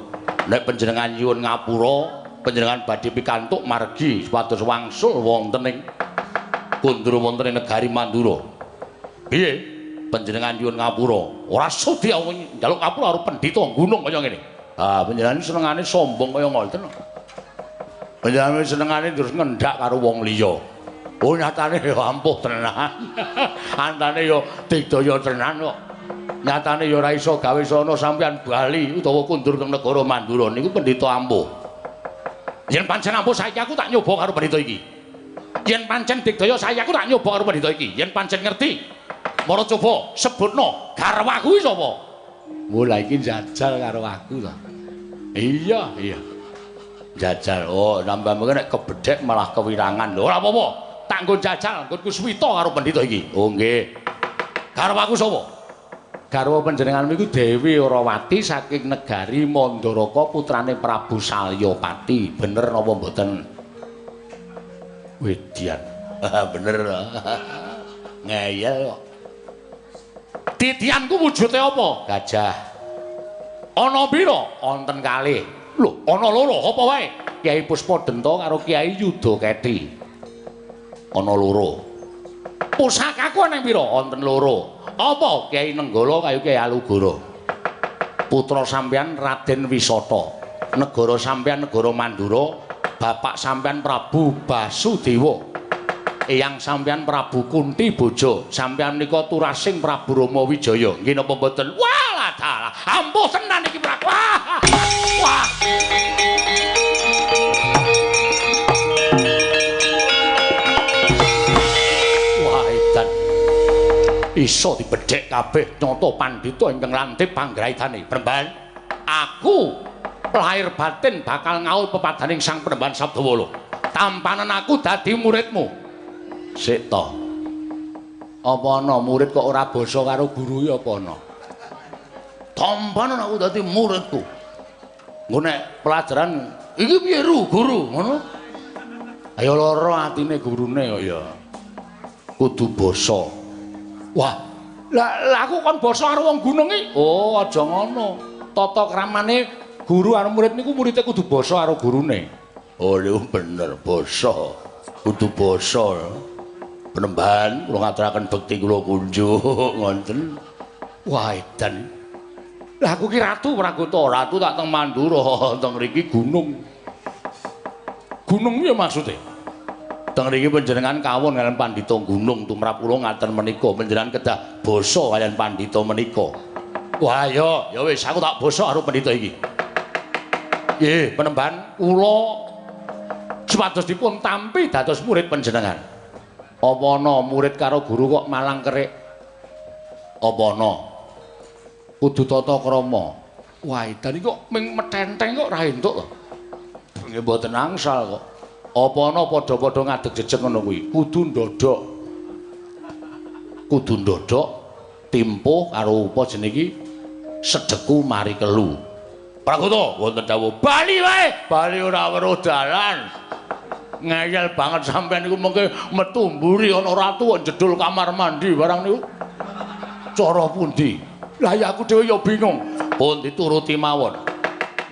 Nek panjenengan nyuwun ngapura, panjenengan badhe pikantuk margi supados wangsul wonten ing Kundra wonten ing negari Mandura. Piye? Panjenengan nyuwun ngapura. Ora sudi njaluk ngapura karo pendhita gunung kaya ngene. Ah, panjenengan senengane sombong kaya ngoten. Panjenengan senengane terus ngendhak karo wong liya. Oh nyatane ya ampuh tenan. Antane ya digdaya tenan kok. Nyatane ya ora iso gawe sono sampeyan bali utawa kundur teng negara Mandura niku pendhita ampuh. Yen pancen ampuh saiki aku tak nyoba karo pendhita iki. Yen pancen digdaya saiki aku tak nyoba karo pendhita iki. Yen pancen ngerti, mara coba sebutno garwaku iki sapa? Mulai iki jajal karo aku to. Iya, iya. Jajal. Oh, nambah mengko nek kebedhek malah kewirangan. Lho ora apa-apa. Tak nggon jajal, nggonku swita karo pendhita iki. Oh nggih. Garwaku sapa? Garwa panjenengan niku Dewi Orawati saking negari Mandaraka putrane Prabu Salyapati. Bener napa mboten? Wedian. Bener. Ngeyel kok. Titianku wujude apa? Gajah. Ana pira? Wonten kalih. Lho, ana loro apa wae? Kyai Puspadenta karo Kyai Yudaketi. Ana loro. Pusakaku ana pira? Wonten loro. Apa? Kyai Nenggala kaya Kyai Alugara. Putra sampeyan Raden Wisata. Negara sampeyan negara Mandura, bapak sampeyan Prabu Basudewa. Eyang sampeyan Prabu Kunti Boja. Sampeyan nika turasing Prabu Rama Wijaya. Nggih napa mboten? Walah dalah. Ampuh tenan iki Prabu. Wah. Iso dibedhek kabeh nyata pandhita ingkang lantip panggraitane. Premban, aku lahir batin bakal ngaul pepadaning Sang Penemban Sabdawala. Tampanan aku dadi muridmu. Sik to. Apa ana murid kok ora basa karo guru ya apa ana? Tampanan aku dadi muridku. Nggo nek pelajaran iki piye guru ngono? Ayo lara atine gurune kok ya. Kudu basa. Wah, lah aku kon basa karo wong gunung iki. Oh, aja ngono. Tata kramane guru karo murid niku muridé kudu basa karo gurune. Oh, niku bener basa. Kudu basa. Penemban kula ngaturaken bekti kula kunjuk ngoten. Wah, edan. Lah aku ki ratu Pragoto, ratu tak teng Mandura, teng mriki gunung. Gunung ya maksude. Teng mriki panjenengan kawon kaliyan pandhita gunung tumrap kula ngaten menika panjenengan kedah basa kaliyan pandhita menika. Wah ya wis aku tak basa karo pandhita iki. Nggih, Penemban kula supados dipun tampi dados murid panjenengan. Apa ana murid karo guru kok malang kerik? Apa ana? Kudu tata krama. Wah, edan iki kok ming metenteng kok ra entuk to. Nggih mboten angsal kok. Apa ana padha-padha ngadeg jejeg ngono kuwi? Kudu ndodhok. Kudu ndodhok timpuh karo apa jenenge iki? Sedheku mari kelu. Pragoto wonten dawuh bali wae. Bali ora weruh dalan. Ngeyel banget sampean niku mengke metu mburi ana ratu kok jedul kamar mandi barang niku. Cara pundi? Lah ya aku dhewe ya bingung. Pun dituruti mawon.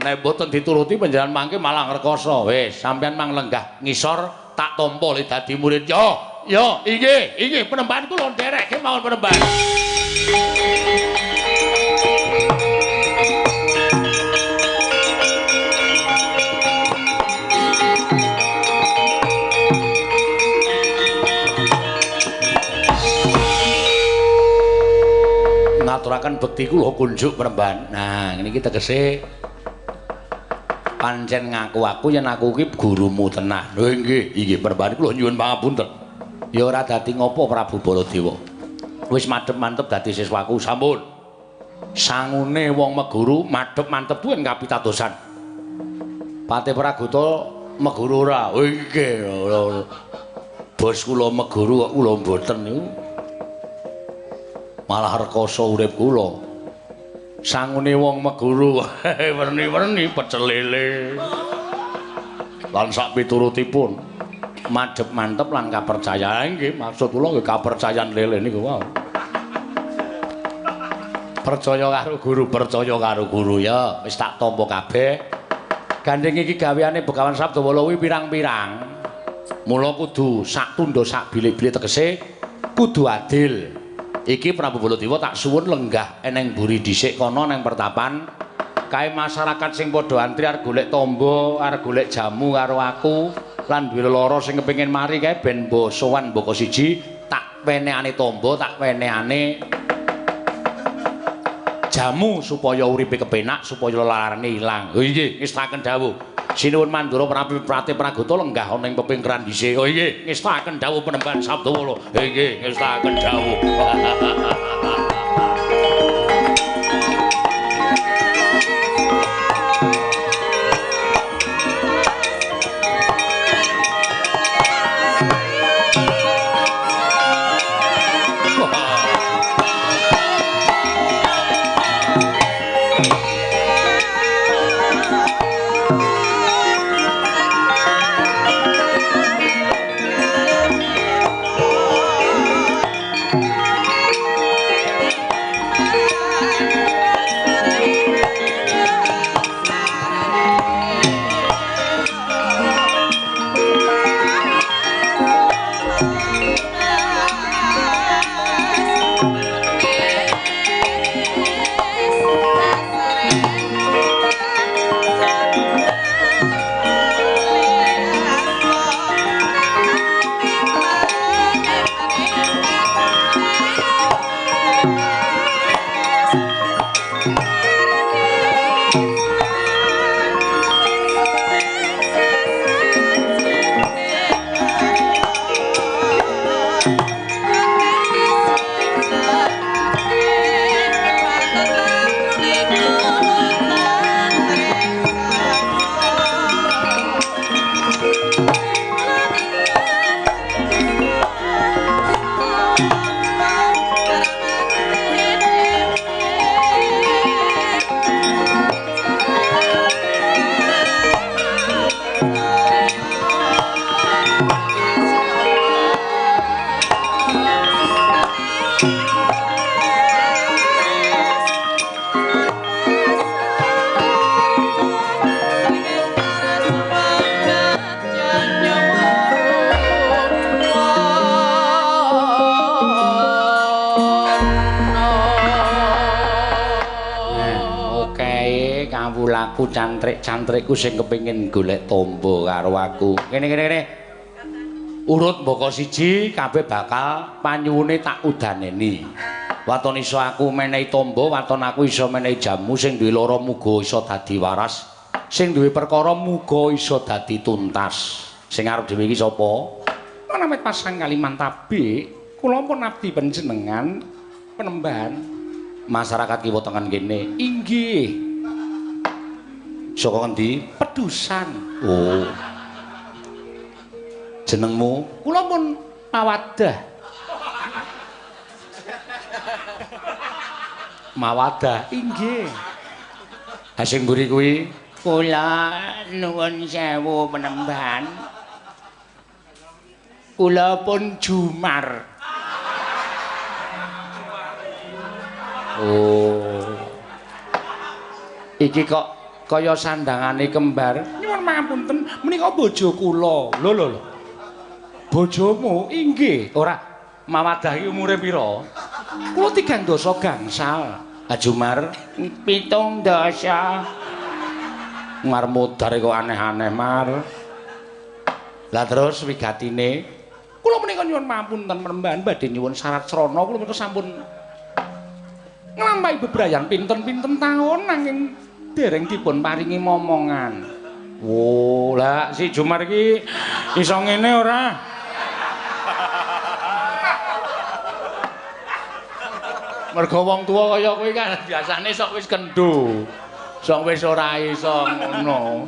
Nek mboten dituruti panjenengan mangke malah ngrekoso. Wis, sampean mang lenggah ngisor tak tampa le dadi murid. Yo, inggih, Penemban kula nderekke mawon Penemban. Ngaturaken bekti kula kunjuk Penemban. Nah, niki tegese pancen ngaku aku yen aku iki gurumu tenan. Lho nggih Penemban kula nyuwun pangapunten. Ya ora dadi ngopo Prabu Baladewa. Wis madhep-mantep dadi siswaku sampun. Sangune wong meguru madhep mantep tuwin kapitadosan. Patih Pragoto meguru ora. Oh nggih. Bos kula meguru kok kula mboten niku. Malah rekoso urip kula. Sangune wong meguru werni-werni pecel lele. Lan sak piturutipun madhep mantep lan kapercayaan nggih. Maksud kula nggih kapercayaan lele niku wae. Percaya karo guru ya. Wis tak tampa kabeh. Gandeng iki gaweane Begawan Sabdawala kuwi pirang-pirang. Mula kudu sak tundha sak bilik-bilik tegese kudu adil. Iki Prabu Baladewa tak suwun lenggah eneng mburi dhisik kono neng pertapan. Kae masyarakat sing padha antri arep golek tombo, arep golek jamu karo aku lan duwe lara sing kepengin mari kae ben mbok sowan mboko siji tak wenehane tombo, tak wenehane jamu supaya uripe kepenak, supaya lelarane ilang. Oh nggih, ngestaken dawuh. Sinuwun Mandura Prati Pragata lenggah ana ing pepingkeran dhisik. Oh nggih, ngestaken dawuh Penembahan Sabdawala. Nggih, ngestaken dawuh. Kawulaku cantrik-cantrikku sing kepengin golek tombo karo aku. Kene. Urut mboko siji kabeh bakal panyuwune tak udaneni. Waton iso aku menehi tombo, waton aku iso menehi jamu sing duwe lara muga iso dadi waras. Sing duwe perkara muga iso dadi tuntas. Sing arep dhewe iki sapa? Namit Pasang Kalimantabe, kula pun abdi panjenengan Penembahan masyarakat kiwa tengen kene. Inggih. Saka ngendi? Pedusan. Oh. Jenengmu? Kula pun Mawadah. Mawadah, inggih. Ha sing mburi kuwi kula nuwun sewu Penembahan. Kula pun Jumar. Oh. Iki kok kaya sandangane kembar. Nyuwun pangapunten, menika bojo kula. Lho. Bojomu? Inggih. Ora Mawadah iki umure pira? Kula 3 dasa gangsal. Ajumar 7 dasa. Marmudar kok aneh-aneh, Mar. Lah terus wigatine kula menika nyuwun pangapunten Penembahan badhe nyuwun syarat srana kula menika sampun nglampahi bebrayan pinten-pinten taun nanging dereng dipun paringi momongan. Oh, lah si Jumar iki iso ngene ora? Mergo wong tuwa kaya kowe kan biasane sok wis kendho. Sok wis ora iso ngono.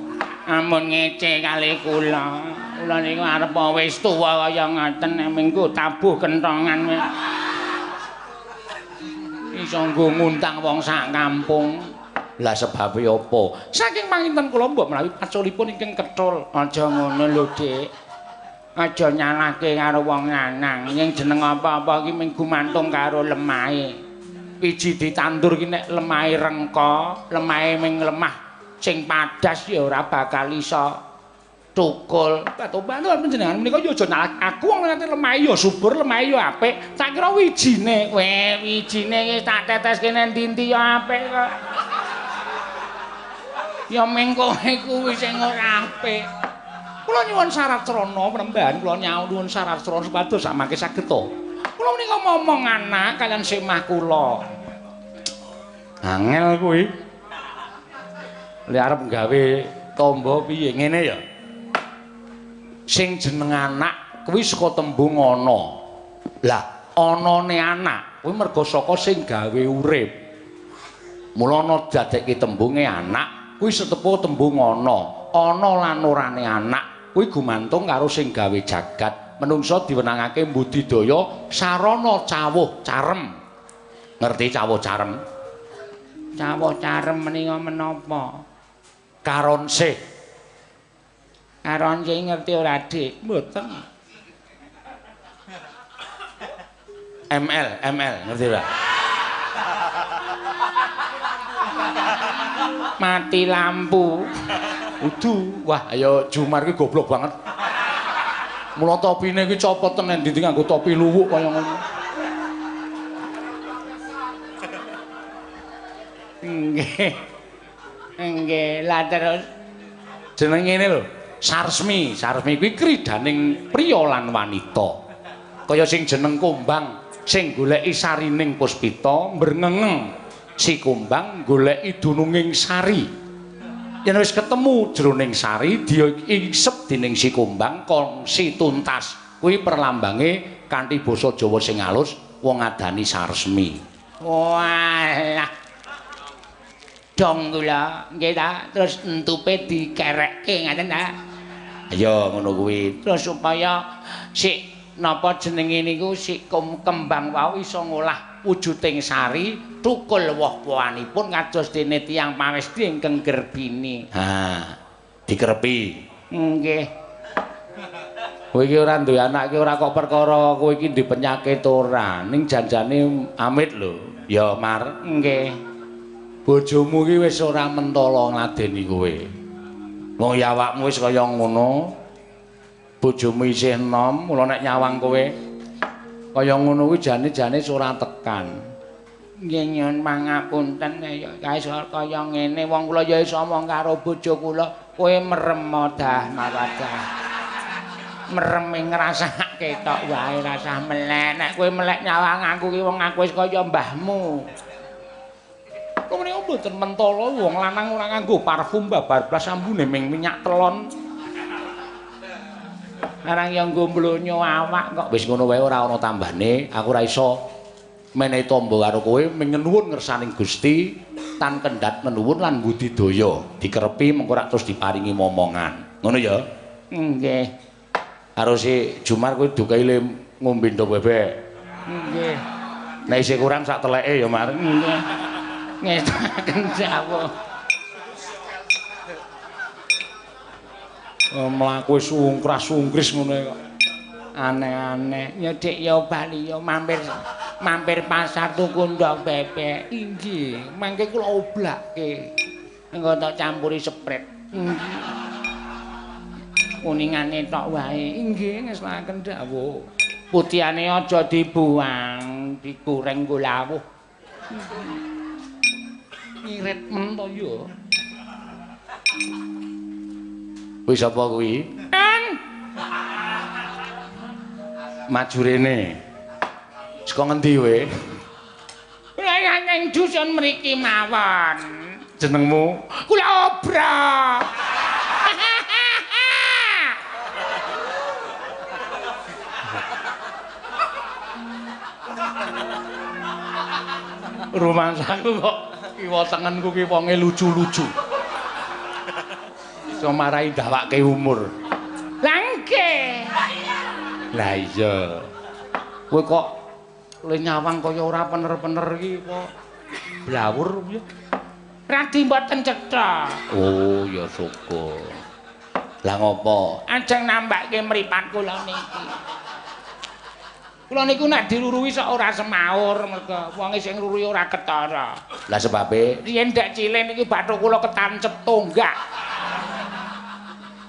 Ampun ngece kali kula. Kula niku arep wis tuwa kaya ngoten mengko tabuh kentongan. Iso nggo nguntang wong sak kampung. Lah sebabe apa? Saking panginten kula mbok menawi paculipun ingkang kethul. Aja ngono lho, Dik. Aja nyalahke karo wong lanang. Ning jeneng apa-apa iki mung gumantung karo lemahe. Wiji ditandur ki nek lemahe rengko, lemahe ming lemah sing padas ya ora bakal iso tukul. Batu-batu panjenengan menika ya aja nyalahke aku wong ngerti lemahe ya subur, lemahe ya apik. Tak kira wijine. Weh, wijine iki tak teteske nang ndi ya apik kok. Ya ming kowe kuwi sing ora apik. Kula nyuwun saratrana penembahan kula nyuwun saratrana supados samangke saged to. Kula menika momong anak kalian semah kula. Angel kuwi. Lek arep gawe tamba piye ngene ya. Sing jeneng anak kuwi saka tembung ana. Lah, anane anak kuwi merga saka sing gawe urip. Mula ana dadekke tembunge anak kuwi setepu tembung ana. Ana lan orane anak kuwi gumantung karo sing gawe jagat. Menungsa diwenangake mbudidaya sarana cawuh carem. Ngerti cawuh carem? Cawuh carem menika menapa? Karonsih. Karonsih ngerti ora, Dik? Mboten. ML ngerti ora? Mati lampu. Udu. Wah, ayo Jumar ki goblok banget. Mula topine ki copot tenan ndi nganggo topi luwuk kaya ngono. Nggih. Nggih, lah terus jeneng ngene lho, Sarsmi. Sarsmi kuwi kridaning priya lan wanita. Kaya sing jeneng Kumbang, sing goleki sarining puspita, mbrengengeng si Kumbang goleki dununging sari. Yen wis ketemu jroning sari diisep dening si Kumbang kongsi tuntas. Kuwi perlambange kanthi basa Jawa sing alus wong ngadani Sarsmi. Walah. Dong kula nggih ta, terus entupe dikerekke ngaten ta. Ya ngono kuwi. Terus supaya sik napa jenenge niku sik kembang wau iso ngolah wujuding sari tukul woh-wohanipun kados dene tiyang pawesti ingkang gerbini. Ha, dikerepi. Nggih. Kowe iki ora duwe anak ki ora kok perkara kowe iki ndek penyakit ora, ning janjane amit lho. Ya Mar, nggih. Bojomu ki wis ora mentala ngladeni kowe. Wong ya awakmu wis kaya ngono. Bojomu isih enom, mula nek nyawang kowe kaya ngono kuwi jane-jane ora tekan. Nggih nyuwun pangapunten ya kaya ngene wong kula ya iso omong karo bojo kula, kowe merem dah mawadah. Merem ngrasake tok wae rasah melek. Nek kowe melek nyawang aku ki wong aku wis kaya mbahmu. Kok menika mboten mentala wong lanang ora nganggo parfum babar blas ambune ming minyak telon. Larang yang nggo mlonyo awak kok wis ngono wae ora ana tambane. Aku ora iso menehi tamba karo kowe ming nuwun ngersaning Gusti tan kendhat menuwun lan budidaya. Dikerepi mengko rak terus diparingi momongan. Ngono ya? Nggih. Karo si Jumar kowe dukaile ngombe ndok bebek. Nggih. Nek isih kurang sak teleke ya, Mar. Nggih. Ngestaken jawuh. Mlaku sungkras-sungkris ngono kok. Aneh-aneh. Ya Dik ya bali ya mampir pasar tuku ndok bebek. Inggih, mangke kula oblake. Engko tak campuri sepret. Inggih. Kuningane tok wae. Inggih, ngestaken dawuh. Putiane aja dibuang, digoreng nggo lawuh. Ngirit men to ya. Wis apa kuwi? Kan. Maju rene. Saka ngendi we? Kula nang dusun mriki mawon. Jenengmu? Kula Obra. Rumangsaku kok kiwa tengenku ki wonge lucu-lucu. Iso marai ndawake umur. Lah nggih Lah iya. Kowe kok le nyawang kaya ora pener-pener iki kok blawur piye? Radi mboten cetha. Oh, ya syukur. Lah ngopo? Ajeng nambahke mripat kula niki. Kula niku nek dilurui sok ora semaur merga wong sing nglurui ora ketara. Lah sebabe? Riyen ndak cilik niki bathuk kula ketancep tonggak.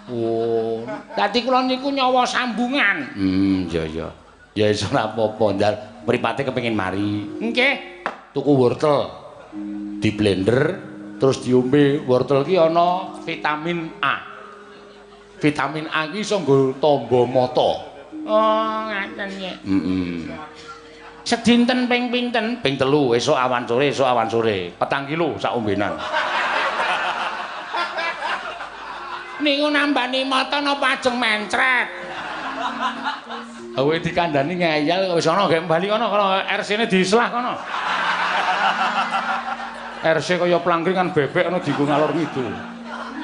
Oh, Dadi kula niku nyawa sambungan. Ya. Ya iso ora apa-apa, ndal mripate kepengin mari. Nggih. Tuku wortel. Di blender terus diombe. Wortel ki ana vitamin A. Vitamin A ki iso nggo tamba mata. Oh, ngaten nggih. Sedinten ping pinten? Ping 3 esuk awan sore, 4 kilo sak ombenan. Niku nambani mata napa ajeng mencret? Kowe dikandani ngeyel wis ana gek bali kono RC-ne diselah kono. RC kaya plangkringan bebek ana dienggo ngalor ngidul.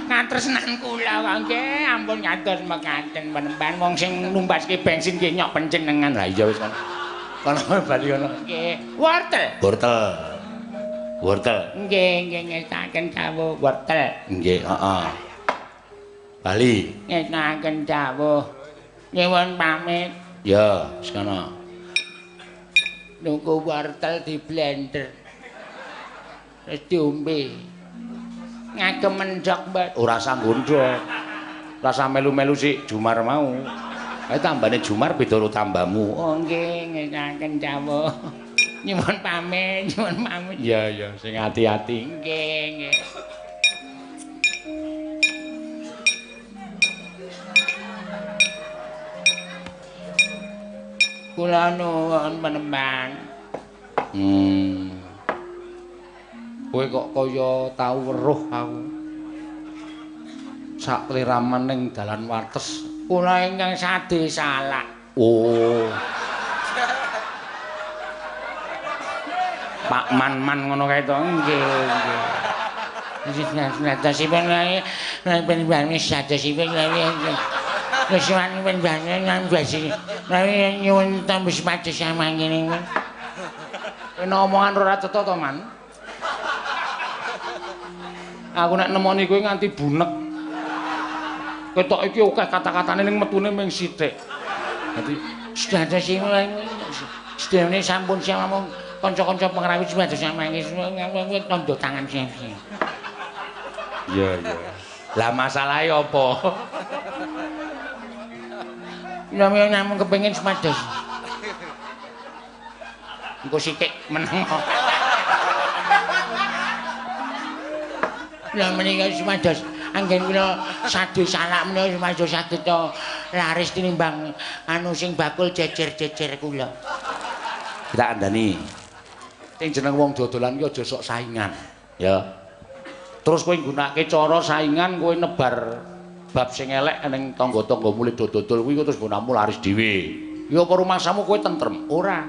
Ngatresnan kula kok nggih, ampun kados mekaten penemban wong sing numbaske bensin nggih nyok pencenengan. Lah iya wis kono. Kono bali kono. Nggih, wortel. Wortel. Nggih, ngestaken dawuh wortel. Nggih, heeh. Bali. Ngestaken dawuh. Nyuwun pamit. Ya, wis kono. Nuku wortel di blender. Terus diombe. Ngagem mendhok, Mbak. Ora usah ngondhok. Rasa melu-melu sik Jumar mau. Kae tambane Jumar beda karo tambamu. Oh nggih, ngestaken dawuh. Nyuwun pamit. Iya, sing ati-ati. Nggih. Kula nuwun penemban. Kowe kok kaya tau weruh aku. Sak kliraman ning dalan wates. Kula ingkang sade salak. Oh. Pak Man ngono kae to. Nggih. Satosipun wae penimbangan satosipun wae. Wis wani penimbangan nang basi. Wae nyuwun tambus pados sama ngene. Kena omongan ora cetha to, Man. Aku nek nemoni kowe nganti bunek. Ketok iki akeh kata-katane ning metune mung sithik. Dadi satosipun wae sedene sampun samung kanca-kanca pengrawit pados sama ngene tondo tangan sing. Iya. Lah masalahe apa? Namanya namung kepengin sepados. Engko sithik meneng. Lah menika sepados anggen kula sade salak menika sepados saged to laris tinimbang anu sing bakul jejer-jejer kula. Tak andani. Sing jeneng wong dodolan ki aja sok saingan, ya. Terus kowe nggunakake cara saingan kowe nebar bab sing elek ning tangga-tangga mulih dodol kuwi terus gunamu laris dhewe. Ya apa rumasamu kowe tentrem? Ora.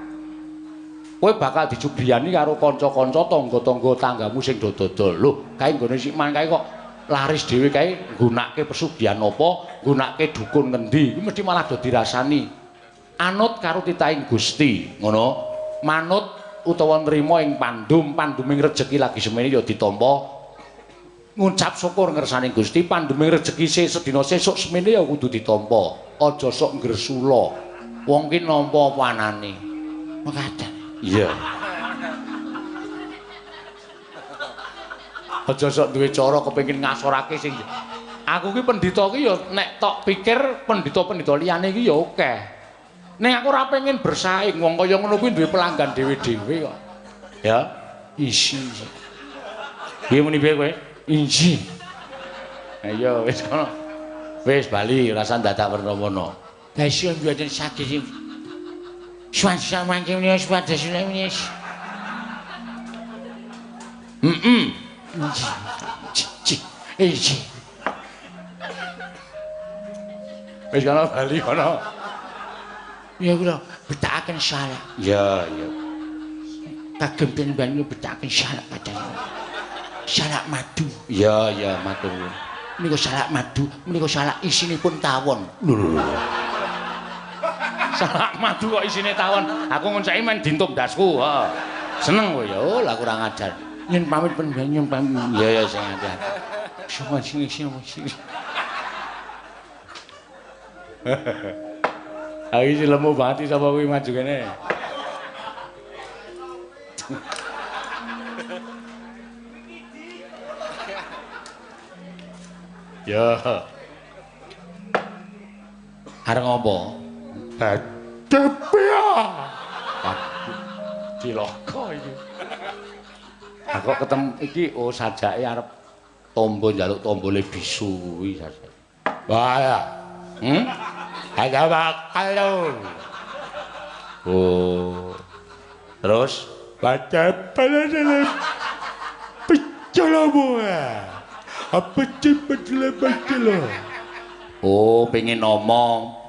Kowe bakal dijubriyani karo kanca-kanca tangga-tangga tanggamu sing dodol. Lho, kae nggone sik man kae kok laris dhewe kae nggunakake pesugihan apa, nggunakake dukun ngendi, iki mesti malah do dirasani. Anut karo titahing Gusti, ngono. Manut utawa nrimo ing panduming rejeki lagi semene ya ditampa. Ngucap syukur ngersane Gusti, pandeming rejeki sedina sesuk semene ya kudu ditampa. Aja sok ngresula. Wong ki nampa apa anane. Mekaten. Iya. Aja sok duwe cara kepengin ngasorake sing aku ki pendhita ki ya nek tok pikir pendhita-pendhita liyane ki ya akeh. Ning aku ora pengen bersaing wong kaya ngono kuwi duwe pelanggan dhewe-dhewe kok. Ya, isi. Piye muni piye kowe? Inji. Ayo wis kono. Wis bali rasa dadak werna-werna. Dasun mboten saged swasa mangke wis pados wis. Inji. Wis kono bali kono. Ya kula betakaken salak. Ya. Kagem penban betakaken salak kadang. Salak madu. Ya, matur nuwun. Menika salak madu, menika salak isinipun tawon. Lho. Salak madu kok isine tawon. Aku ngon saiki men dintuk ndasku, heeh. Seneng kowe ya, oh lah kurang ajar. Yen pamit nyun pamit. Ya sing ajar. Sama sing. Aku iki lemu banget sapa kuwi maju kene. Ya. Arep ngopo? Badepya. Cilaka iki. Aku ketemu iki sajake arep tombo njaluk tombole bisu kuwi sajake. Wah ya. Ada bakal lho. Oh. Terus Badepya pecolomu. Apa cepet lo? oh pengen ngomong.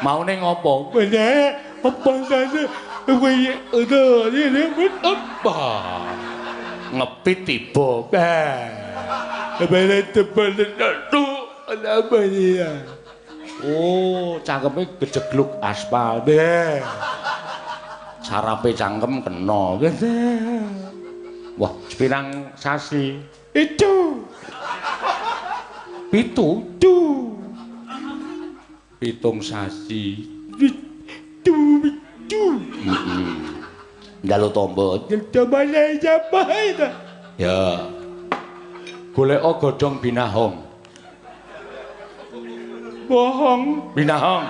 Mau ning ngopo? Bener, apa sana? Udah, ini apa? Ngepit tiba. Bener tebal itu ada apa dia? Oh, cangkeme gejegluk aspal. Bener. Sarape cangkem kena. Wah, sepirang sasi. Itu. Pitu. Tuh. Pitung sasi. Itu. Njaluk tombo. Coba siapa itu? Ya. Golek godhong binahong. Bohong. Binahong.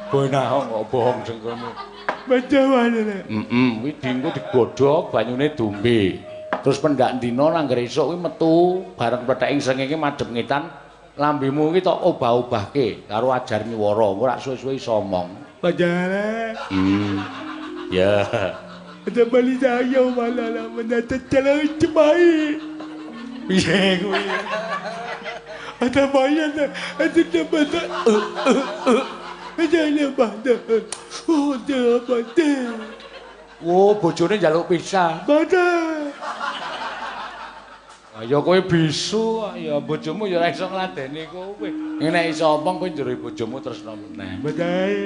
Binahong kok bohong sing kono. Macam mana? Kuwi dienggo digodhog banyune dombe. Terus pendak dina nangger esuk kuwi metu bareng pletheking srengenge madhep ngetan. Lambemu iki tok obah-obahke karo ajar nyiwara. Engko rak suwe-suwe iso omong. Pajaran. Ya. Ada bali saya malah mendapat jalan cemai. Piye kuwi? Ada bayar ada dapat. Ada lebat. Oh, dapat. Oh, bojone njaluk pisah. Badai. Ya kowe bisu, ya bojomu ya ora iso ngladeni kowe. Nek iso omong kowe njero bojomu tresno meneh. Badai.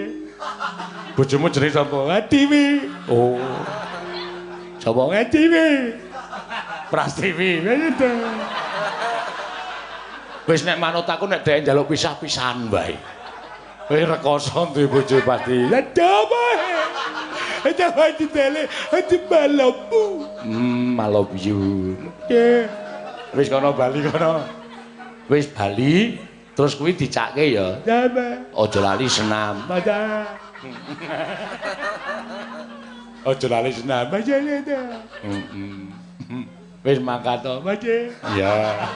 Bojomu jenenge sapa? Atiwi. Oh. Sapa? Atiwi. Prastiwi. Bener. Wis nek manut aku nek dhek njaluk pisah-pisahan wae. Kowe rekoso duwe bojo pasti. La dama. Ada hati tele, hati malabu. I love you. Ya. Wis kono Bali kono. Wis Bali, terus kuwi dicakke ya. Dama. Aja lali senam. Badai. Aja lali senam. Badai ada. Wis mangkat to. Badai. Ya.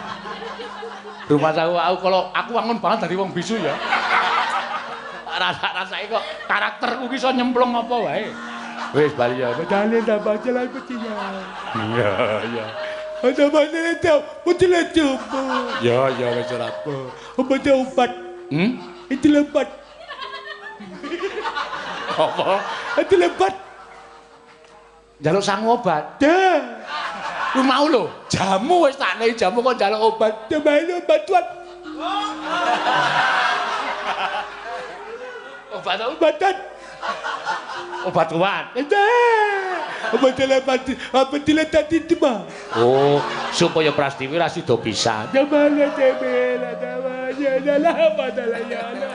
Rumah aku kalau aku wangun banget dari wong bisu ya. Rasa-rasake kok karakterku ki iso nyemplung apa wae. Wis Bali ya. Badai ada jalan kecilnya. Iya, iya. Ada mana tahu? Betul itu. Ya, ya wis ora apa. Obat obat. Itu lebat. Apa? Itu lebat. Njaluk sangu obat. Dah. Lu mau lho, jamu wis tak nehi jamu kok njaluk obat. Coba ini bantuan. Obat Obatan. obat kuat. Obat lebat. Apa diletak di tempat? Oh, supaya Prastiwi ra sida pisah. Coba lihat bela namanya adalah Madalayana.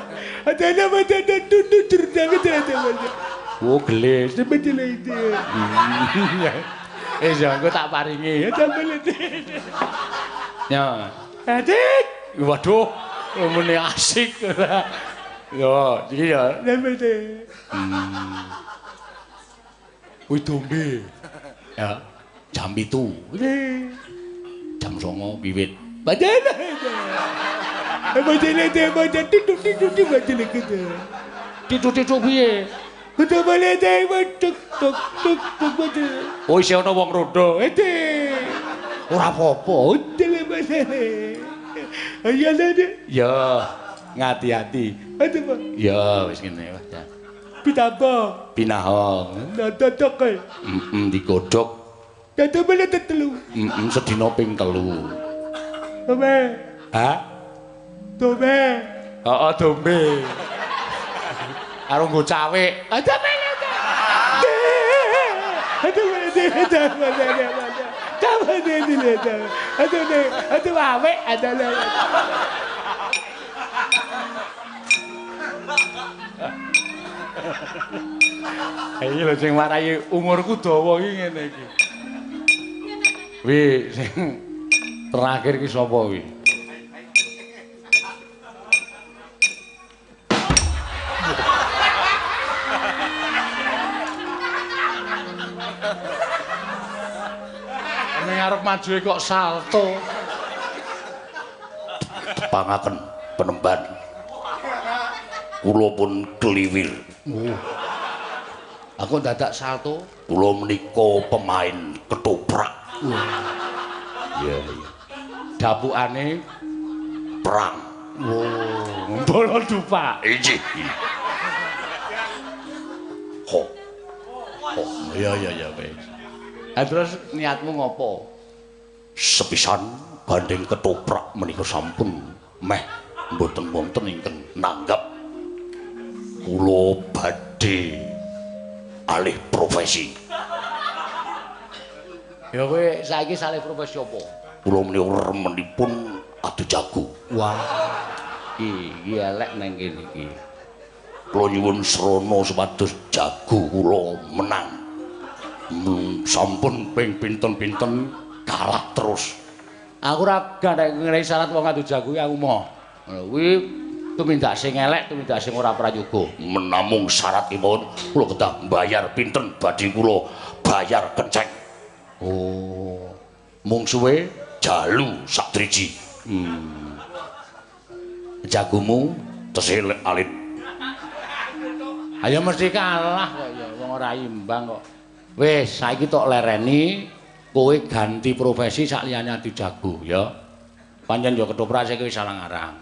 Ada nama ada tutur terus. Oh, gelis. Betul itu. Ya, engko tak paringi. Coba lihat. Ya. Adik. Waduh, mene asik. Ya, iki ya. Betul. Wih dombe. Ya, jam 7. Jam 09 wiwit. Bajana. Bajana dia baca tidur baca lagi tu. Tidur piye? Betul boleh dia tuk baca. Oh, isih ana wong rodo. Ora apa-apa. Betul baca. Ayah ada. Ya, ngati-ati. Ada apa? Ya, wis ngene wis. Pitambah. Pinahong. Nonton kowe. Digodhog. Dadi meneh telu. Sedina ping 3. Dombe. Hah? Dombe. Heeh, dombe. Karo nggo cawik. Ada meneh. Aduh meneh. Aduh awek ada lah. Iki lho sing marai umurku dawa iki ngene iki. Wi sing terakhir ki sapa wi? Ning arep maju kok salto. Pangaken penemban. Kula pun kliwir. Aku dadak salto. Kula menika pemain ketoprak. Iya. Dapukane Perang. bola dupa. Injih. Ho. Iya wis. Terus niatmu ngopo? Sepisan banding ketoprak menika sampun meh mboten wonten ingkang nanggap. Kula badhe alih profesi. Ya kowe saiki saleh profesi apa? Kula menika remenipun adu jago. Wah. Iki elek nang kene iki. Kula nyuwun srana supados jago kula menang. Sampun ping pinten-pinten kalah terus. Aku ora gandeng ngene syarat wong adu jago aku moh. Kuwi tumindak sing elek, tumindak sing ora prayoga. Menamung syaratipun kula kedah mbayar pinten badhe kula bayar kenceng. Oh. Mung suwe Jalu sak driji. jagomu Tesih alit. ayo mesti kalah kok ya wong ora imbang kok. Wis saiki tok lereni kowe ganti profesi sak liyane adu jago ya. Pancen ya ketoprak sik wis salah ngarang.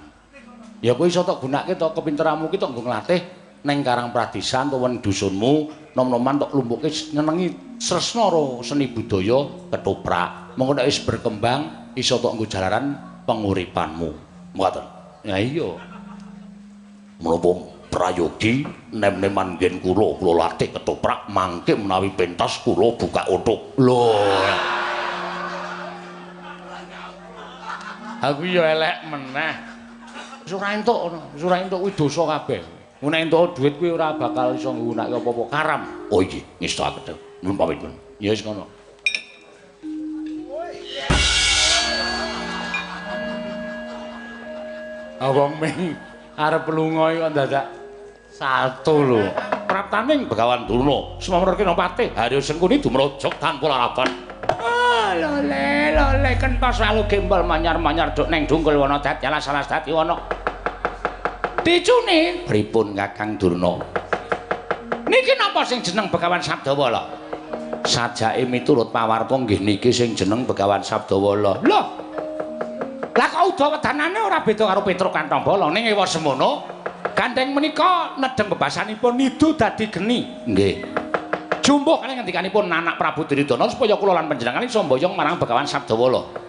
Ya kowe iso tok gunakake tok kepinteranmu ki tok nggo nglatih ning Karang Pradisan utawa dusunmu nom-noman tok lumpuke nyenengi sresna karo seni budaya ketoprak. Monggo nek wis berkembang iso tok nggo jalaran penguripanmu. Ngoten. Ya iya. Menapa prayogi nem-neman nggen kula latih ketoprak mangke menawi pentas kula buka utuk. Lho. Aku ya elek meneh. Wis ora entuk kuwi dosa kabeh. Nek entuk dhuwit kuwi ora bakal iso nggunakake apa-apa karam. Oh iki ngestakaken. Nuwun pamit. Ya wis ngono. Wong ming arep lunga iki kok dadak salto lho. Praptaning Begawan Durna semamur Kinopati Haryo Sengkuni dumrojok tanpa larapan. Lole kentos walu gembol manyar-manyar duk ning dungkul wana dadi alas-alas dadi wana. Dicune Pripun Kakang Durna? niki napa sing jeneng Begawan Sabdawala? Sajake miturut pawarta nggih niki sing jeneng Begawan Sabdawala. Lho. Lah kok udawedanane ora beda karo Petruk Kantong Bala ning ewa semono. Gandeng menika nedeng bebasanipun nidu dadi geni. Nggih. Jumbuh kali ngendikanipun anak Prabu Duryudana supaya kula lan panjenengan iso mboyong marang Begawan Sabdawala.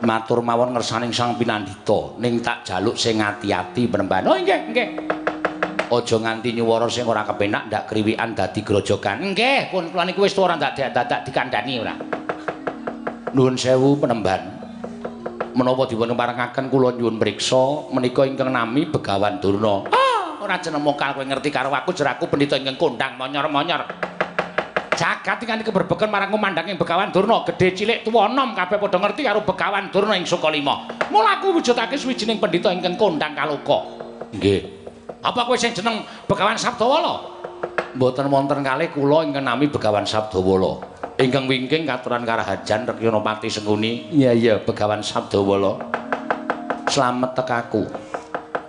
Matur mawon ngersaning Sang Pinandhita ning tak jaluk sing ati-ati penemban. Oh nggih, nggih. Aja nganti nyuwara sing ora kepenak ndak kriwikan dadi grojogan. Nggih, pun kula niku wis ora dadak dikandhani ora. Nuwun sewu penemban. Menapa dipun parengaken kula nyuwun mriksa menika ingkang nami Begawan Durna. Ora jeneng mokal kowe ngerti karo aku jeraku pendhita ingkang kondang monyor-monyor. Jagat ingkang keberbeken marang kumandhanging Begawan Durna, gedhe cilik tuwa enom kabeh padha ngerti karo Begawan Durna ing Sukalima. Mula aku wujudake suwijining pendhita ingkang kondang kaloka. Nggih. Apa kowe sing jeneng Begawan Sabdawala? Mboten wonten kalih kula ingkang nami Begawan Sabdawala. Ingkang wingking katuran Karahajan Rekyanapati Sengkuni. Iya, Begawan Sabdawala. Slamet tekaku.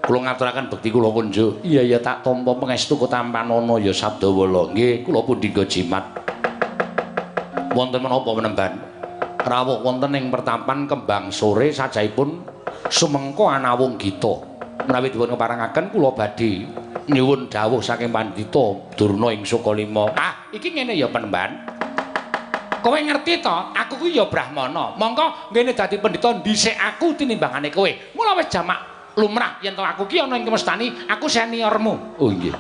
Kula ngaturaken bekti kula punjuk. Iya tak tampa pangestu Kotampanana ya Sabdawala. Nggih, kula pun dinggo jimat. Wonten menapa menemban? Rawuh wonten ing pertapan kembang sore sajaipun sumengko anawung gita. Menawi dipun keparengaken kula badhe nyuwun dawuh saking Pandhita Durna ing Sukalima. Ah, iki ngene ya Penemban. Kowe ngerti to, aku kuwi ya Brahmana. Mongko ngene dadi pendhita dhisik aku tinimbangane kowe. Mula wis jamak lumrah yen to aku ki ana ing kemestani, aku seniormu. Oh nggih.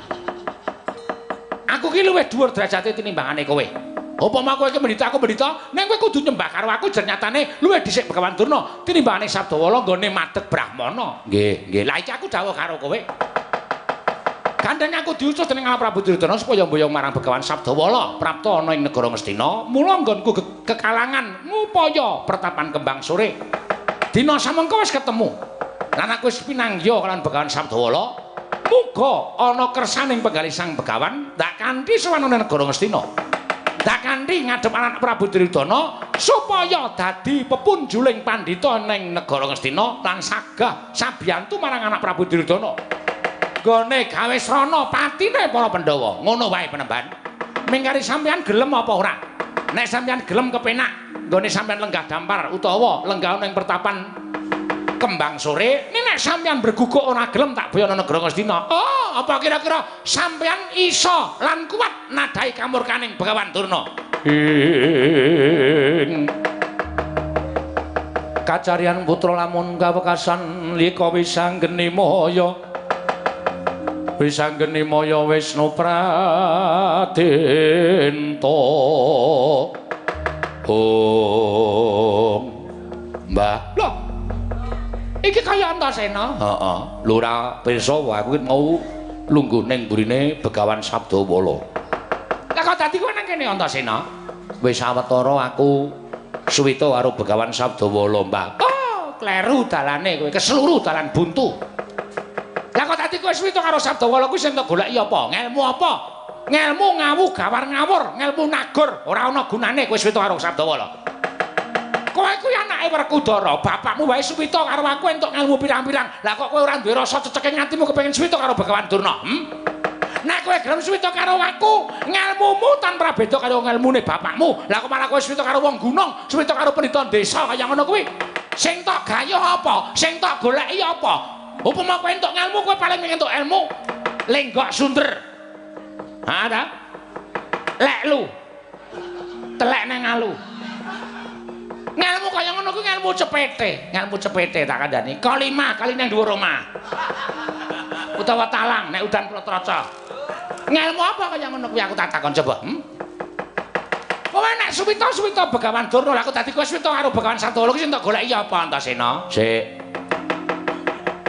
Aku ki luwih dhuwur derajate tinimbangane kowe. Upama kowe iki pendhita aku pendhita, ning kowe kudu nyembah karo aku jan nyatane luwih dhisik Begawan Durna tinimbangane Sabdawala nggone madeg Brahmana. Nggih, nggih. Lah iki aku dawuh karo kowe. Gandeng aku diutus dening Allah Prabu Duryudana supaya mboyong marang Begawan Sabdawala prapta ana ing negara Ngastina. Mula nggonku kekalangan ngupaya pertapan kembang sore. Dina samengko wis ketemu. Lan aku wis pinanggya kalian Begawan Sabdawala. Muga ana kersaning penggalih Sang Begawan dak kanthi sawanane negara Ngastina. Dak kanthi ngadhep anak Prabu Duryudana supaya dadi pepunjuling pandhita ning negara Ngastina lan sagah sabiyantu marang anak Prabu Duryudana. Gone gawe srana patine para Pandhawa. Ngono wae Penemban. Mingkari sampeyan gelem apa ora? Nek sampeyan gelem kepenak nggone sampeyan lenggah dampar utawa lenggah ning pertapan kembang sore, nek sampeyan berguguk ora gelem tak boyo ana negara Ngastina. Oh, apa kira-kira sampeyan iso lan kuat nadahi kamurkaning Begawan Durna? Kacarian putra lamun kawekasan lika wisanggeni maya. Wisanggeni maya Wisnu Pradenta. Mbah. Loh. Iki kaya Antasena. Heeh. Lho ora pirsa aku mau lungguh ning burine Begawan Sabdawala. Lah kok dadi kowe nang kene Antasena? Wis sawetara aku suwita karo Begawan Sabdawala, Mbah. Oh, kleru dalane kowe, kesluru dalan buntu. Lah kok dadi kowe suwita karo Sabdawala kuwi sing tak goleki apa? Ngelmu apa? Ngelmu ngawu gawar ngawur, ngelmu nagur, ora ana gunane kowe suwita karo Sabdawala. Kowe kuwi anake Werkudara, bapakmu wae suwita karo aku entuk ngelmu pirang-pirang. Lah kok kowe ora duwe rasa ceceke ngatimu kepengin suwita karo Begawan Durna? Nek kowe gelem suwita karo aku, ngelmumu tanpa beda karo ngelmune bapakmu. Lah kok malah kowe suwita karo wong gunung, suwita karo pendhita desa kaya ngono kuwi. Sing tak gayuh apa? Sing tak goleki apa? Upama kowe entuk ngelmu, kowe paling entuk ilmu lenggok sunder. Ha ta? Lek lu. Telek nang alu. Ngelmu kaya ngono kuwi ngelmu cepete tak kandhani. Kalima kali nang dhuwur omah. Utawa talang nek udan protraca. Ngelmu apa kaya ngono kuwi aku tak takon coba. Kowe nek suwita Begawan Durna, lha aku dadi kowe suwita karo Begawan Sabdawala kuwi sing tak goleki apa Antasena? Sik.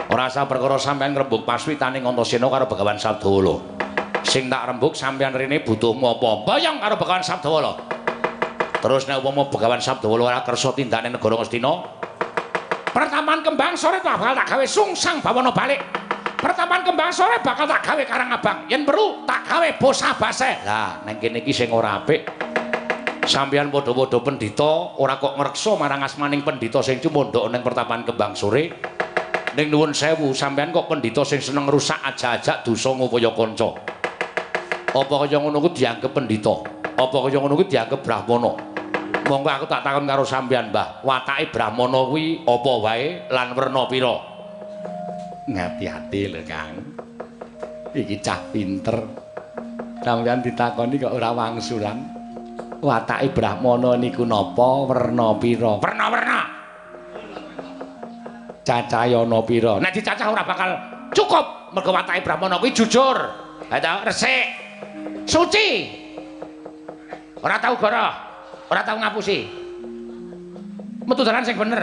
Ora usah perkara sampean ngrembug paswitaning Antasena karo Begawan Sabdawala. Sing tak rembug sampean rene butuhmu apa? Bayang karo Begawan Sabdawala. Terus nek upama Begawan Sabdawala ora kersa tindakne negara Ngastina, pertapan kembang sore bakal tak gawe sungsang bawana balik. Pertapan kembang sore bakal tak gawe Karang Abang. Yen perlu tak gawe Bosah Baseh. Lah, ning kene iki sing ora apik. Sampeyan padha-padha pendhita ora kok ngreksa marang asmaning pendhita sing cumondhok ning pertapan kembang sore. Ning nuwun sewu, sampeyan kok pendhita sing seneng rusak aja-ajak dosa ngupaya kanca. Apa kaya ngono ku dianggep pendhita? Apa kaya ngono ku dianggep brahmana? Monggo aku tak takon karo sampeyan, Mbah, watake brahmana kuwi apa wae lan werna pira? Ngati-ati lho, Kang. Iki cah pinter. Sampeyan ditakoni kok ora wangsulan. Watake brahmana niku napa, werna pira? Werna-werna. Cacayana pira? Nek dicacah ora bakal cukup mergo watake brahmana kuwi jujur. Ha ta, resik. Suci. Ora tau goroh, ora tau ngapusi. Metu dalan sing bener.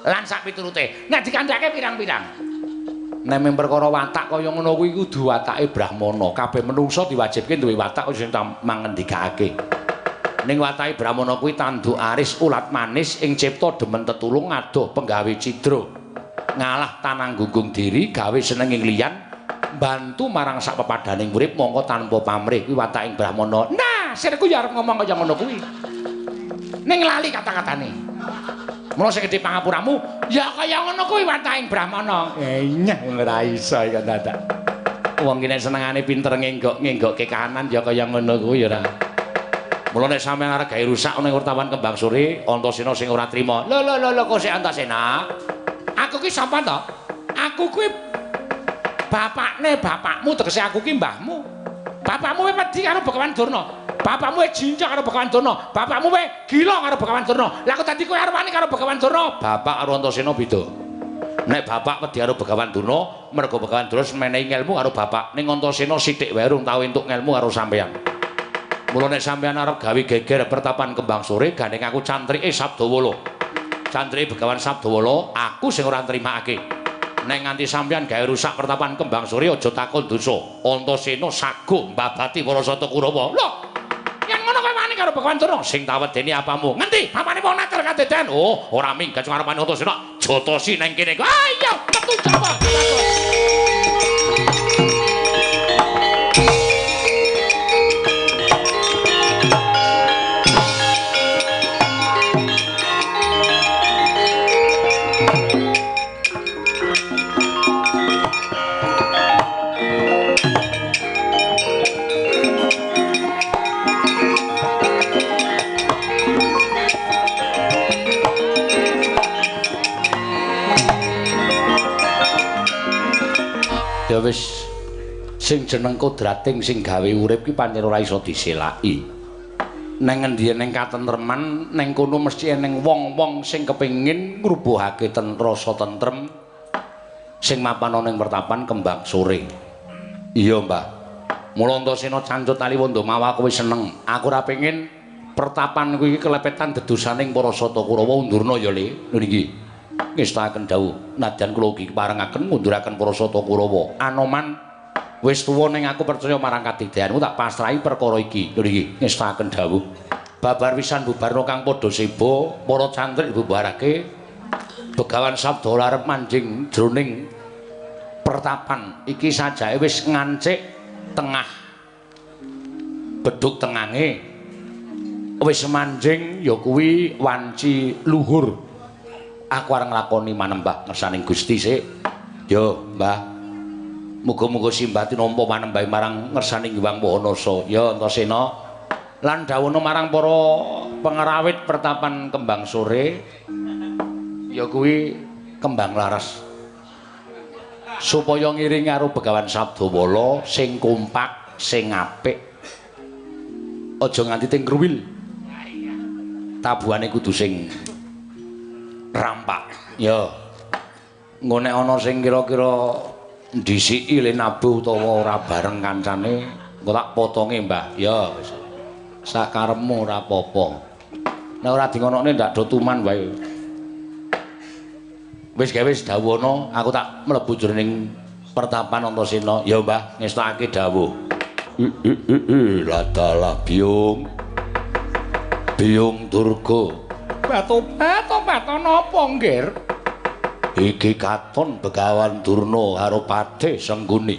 Lan sak piturute. Nek dikandhake pirang-pirang. Nek mung perkara watak kaya ngono kuwi kudu watake brahmana. Kabeh menungsa diwajibke duwe watak sing mangendikake. Ning watake brahmana kuwi tanduk aris, ulat manis, ing cipta demen tetulung, adoh penggawe cidra. Ngalah tanang-gunggung diri, gawe seneng ing liyan, bantu marang sak pepadaning urip mongko tanpa pamrih kuwi wataking brahmana. Nah, sirku ya arep ngomong kaya ngono kuwi. Ning lali kata-katane. Mula sing gedhe pangapuramu, ya kaya ngono kuwi wataking brahmana. Nyah ora iso iki dadak. Wong ki nek senengane pinter ngenggok-ngenggokke kahanan ya kaya ngono kuwi ya ora. Mula nek sampeyan arep gawe rusak ning wartawan kembang sore, Antasena sing ora trima. Lho kok sik Antasena? Aku ki sapa to? Aku kuwi bapakne bapakmu tegese aku ki mbahmu. Bapakmu wis wedi karo Begawan Durna. Bapakmu wis jinjak karo Begawan Durna. Bapakmu wis gila karo Begawan Durna. Lah kok dadi kowe arep wani karo Begawan Durna? Bapak karo Antasena beda. Nek bapak wedi karo Begawan Durna, mergo Begawan Durna menehi ngelmu karo bapak. Ning Antasena sithik wae urung tau entuk ngelmu karo sampeyan. Mula nek sampeyan arep gawe geger pertapan Kembang Sore, gandeng aku cantrike Sabdawala. Cantrike Begawan Sabdawala, aku sing ora ntrimakake. Nek nganti sampeyan gawe rusak pertapan Kembang Sore aja takon dosa. Antasena saguh mbabati Parasata Kurawa. Lho, yen ngono kowe wani karo Begawan Durna, sing tawedeni apamu? Ngendi? Bapane wong naker kadedan. Oh, ora minggat ngarepane Antasena. Jotosi nang kene. Ayo, metu Jawa. Ya wis sing jeneng kodrating sing gawe urip ki pancen ora iso diselaki. Neng endi ning katentreman ning kono mesti eneng wong-wong sing kepengin ngrubuhake rasa tentrem sing mapan ana ning pertapan Kembang Sore. Iya, Mbah. Mula Antasena cancut Aliwondo mawa kowe seneng. Aku ora pengin pertapan kuwi kelepetan dedosaning Parasata Kurawa undurna ya, Le. Lho niki. Ngestaken dawuh nadyan kula ugi parengaken ngunduraken Parasata Kurawa. Anoman wis tuwa ning aku percaya marang kadidayanmu tak pasrahi perkara iki. Lho niki ngestaken dawuh. Babar wisan bubarno kang padha seba, para cantrik bubarake Begawan Sabdawala arep manjing jroning pertapan iki sajake wis ngancik tengah beduk tengange wis manjing ya kuwi wanci luhur. Aku arep nglakoni manembah ngersaning Gusti sik. Yo, Mbah. Muga-muga Simbah tinampa manembahe marang ngersaning Hyang Mahanasa. Ya, Antasena. Lan dawuhna marang para pengrawit pertapan Kembang Sore ya kuwi kembang laras. Supaya ngiring karo Begawan Sabdawala sing kompak, sing apik. Aja nganti ting kruwil. Tabuhane kudu sing rampak. Ya. Engko nek ana sing kira-kira ndhisiki le nabuh utawa ora bareng kancane, engko tak potonge, Mbah. Ya wis. Sakarepmu ora apa-apa. Nek ora dingonokne ndak do tuman wae. Wis gawe dawuhna, aku tak mlebu jroning pertapan Antasena. Ya, Mbah, ngestakake dawuh. Ladalah Biung. Biung Durga. Batu-batu napa, Nggir? Iki katon Begawan Durna karo Padhe Sengguni.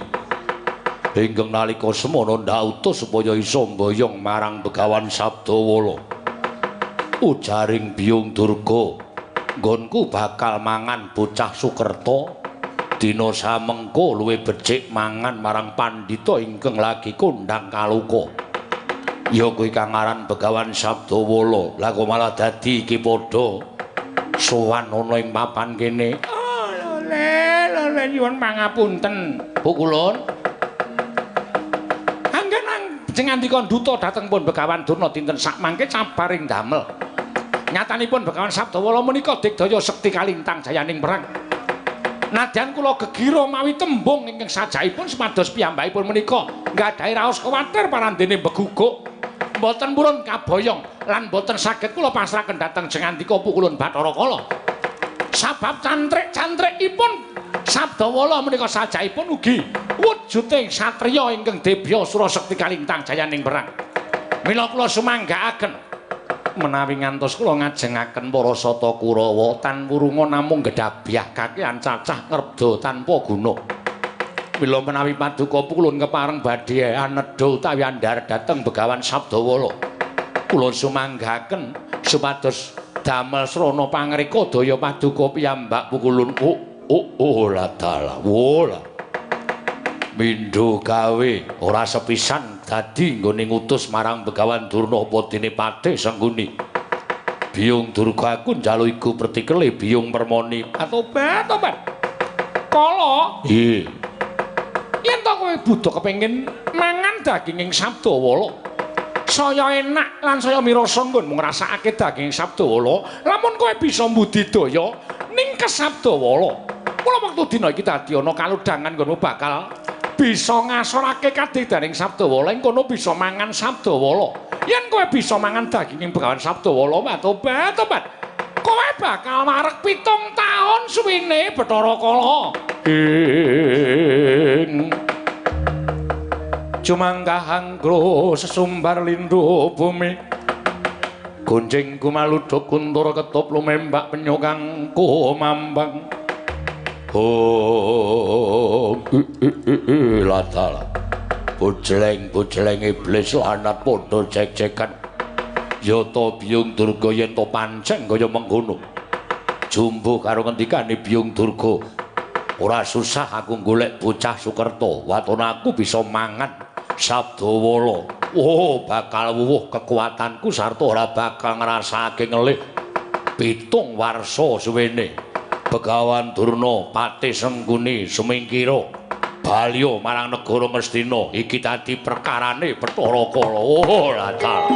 Inggih nalika semono ndak utus supaya iso mboyong marang Begawan Sabdawala. Ujaring Biung Durga, nggonku bakal mangan bocah Sukerta. Dina samengko luwih becik mangan marang pandhita ingkang lagi kondhang kaluka. Ya kuwi kang aran Begawan Sabdawala. Lah kok malah dadi iki padha sowan ana ing papan kene. Oh, lho nyuwun pangapunten. Bu Kulon. Anggen jeneng andika duta dhateng pun Begawan Durna dinten sak mangke cabaring damel. Nyatanipun Begawan Sabdawala menika digdaya sekti kalintang jayaning perang. Nadyan kula gegira mawi tembung ingkang sajaipun supados piyambakipun menika nggadahi raos kuwatir parandene beguguk. Mboten purun kaboyong lan mboten saged kula pasrahaken dhateng Jengandika Pukulun Bathara Kala. Sabab cantrik-cantrikipun Sabdawala menika sajaipun ugi wujuding satriya ingkang debya Surasekti kalintang jayaning perang. Mila kula sumanggaaken menawi ngantos kula ngajengaken Parasata Kurawa tanpurunga namung gedhabyah kakehan cacah ngreda tanpa guna. Mila menawi paduka Pukulun kepareng badhe anedha utawi andhar dhateng Begawan Sabdawala. Kula sumanggaaken supados damel srana pangreka daya paduka piyambak Pukulun. La dalah. Wola. Mindho gawe ora sepisan dadi nggone ngutus marang Begawan Durna apa dene Padhe Sengguni. Biung Durga aku njaluk iku pertikele Biung Permoni. Tobat. Kala. Nggih. butuh kepengin mangan daging ing Sabdawala. Saya enak lan saya mirasa nggon ngrasakake daging Sabdawala. Lamun kowe bisa mbudidaya ning Sabdawala, mula wektu dina iki dadi ana kaludhangan nggonmu bakal bisa ngasorake kadhedaning Sabdawala, ing kono bisa mangan Sabdawala. Yen kowe bisa mangan daging ing Begawan Sabdawala, tobat. Kowe bakal marek 7 taun suwine Bathara Kala. Cumanggah anggro sesumbar lindhu bumi. Gunjing kumaluduk kuntur ketup lumembak penyokang kumambang. Latala. Bojleng iblis lanat padha cek-cekan. Yata Biyung Durga yen to pancen kaya mengkono. Jumbuh karo ngendikane Biyung Durga. Ora susah aku golek bocah Sukerta, watone aku bisa mangan Sabdawala. Oh, bakal wuwuh kekuatanku sarta ora bakal ngrasake ngelih. 7 warsa suwene Begawan Durna Patih Sengguni sumingkira balya marang negara Ngastina. Iki dadi perkarane Bathara Kala. Oh, latar.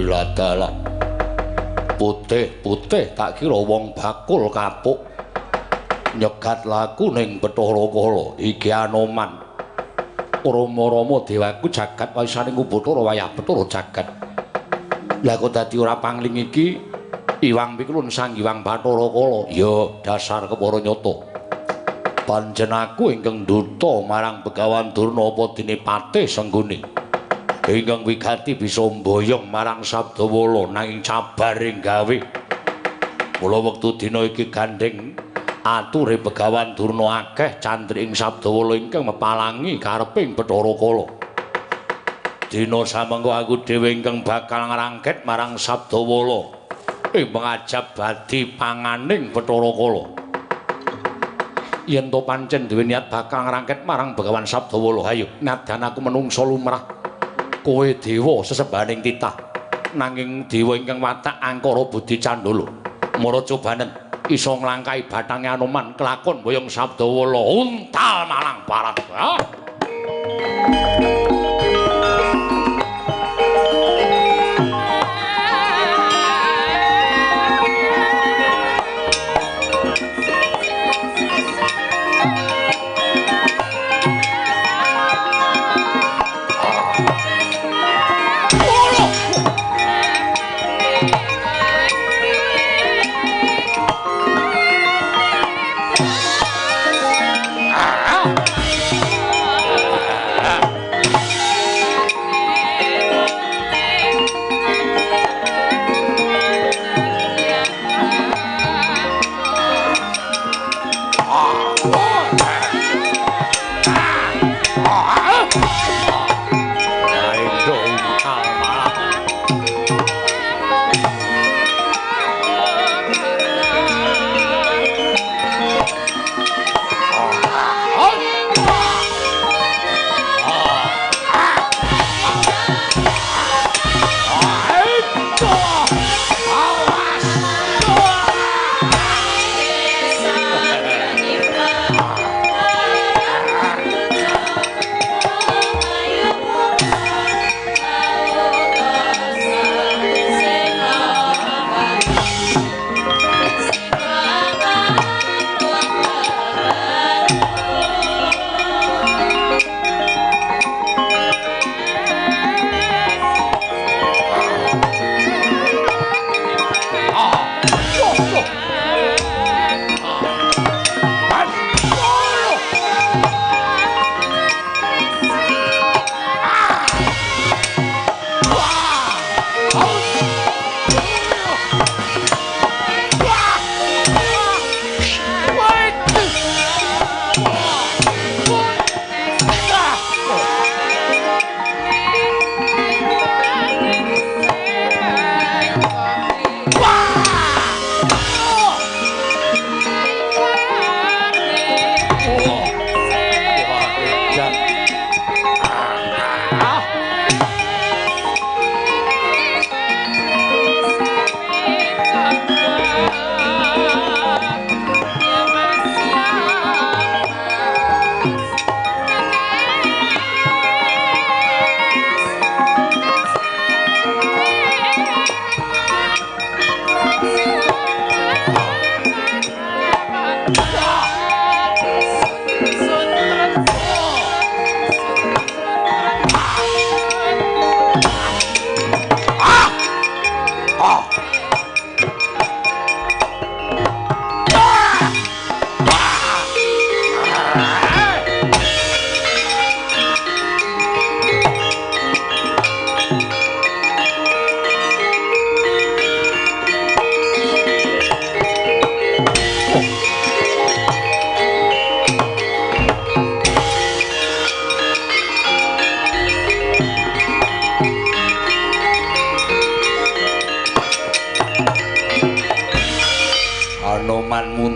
Ladalah putih tak kira wong bakul kapuk nyegat laku ning Bathara Kala. Iki Anoman Rama-rama dewaku jagat waisane Bathara wayah Bathara jagat. Lah kok dadi ora pangling iki Iwang Pikulun Sang Hyang Bathara Kala. Ya dasar kepara nyata. Panjenenganku ingkang duta marang Begawan Durna apa dene Patih Sengguni. Ingkang wigati bisa mboyong marang Sabdawala nanging cabaring gawe. Mula wektu dina iki gandeng ature Begawan Durna akeh candri ing Sabdawala ingkang mepalangi kareping Bathara Kala. Dina samengko aku dhewe ingkang bakal ngrangket marang Sabdawala ing pangajab badi panganing Bathara Kala. Yen to pancen duwe niat bakal ngrangket marang Begawan Sabdawala, ayo nadan aku menungsa lumrah. Kowe dewa sesembaning titah nanging dewa ingkang watak angkara budi candala. Mara cobanen isa nglangkai bathange Anoman kelakon boyong Sabdawala untal malang barat.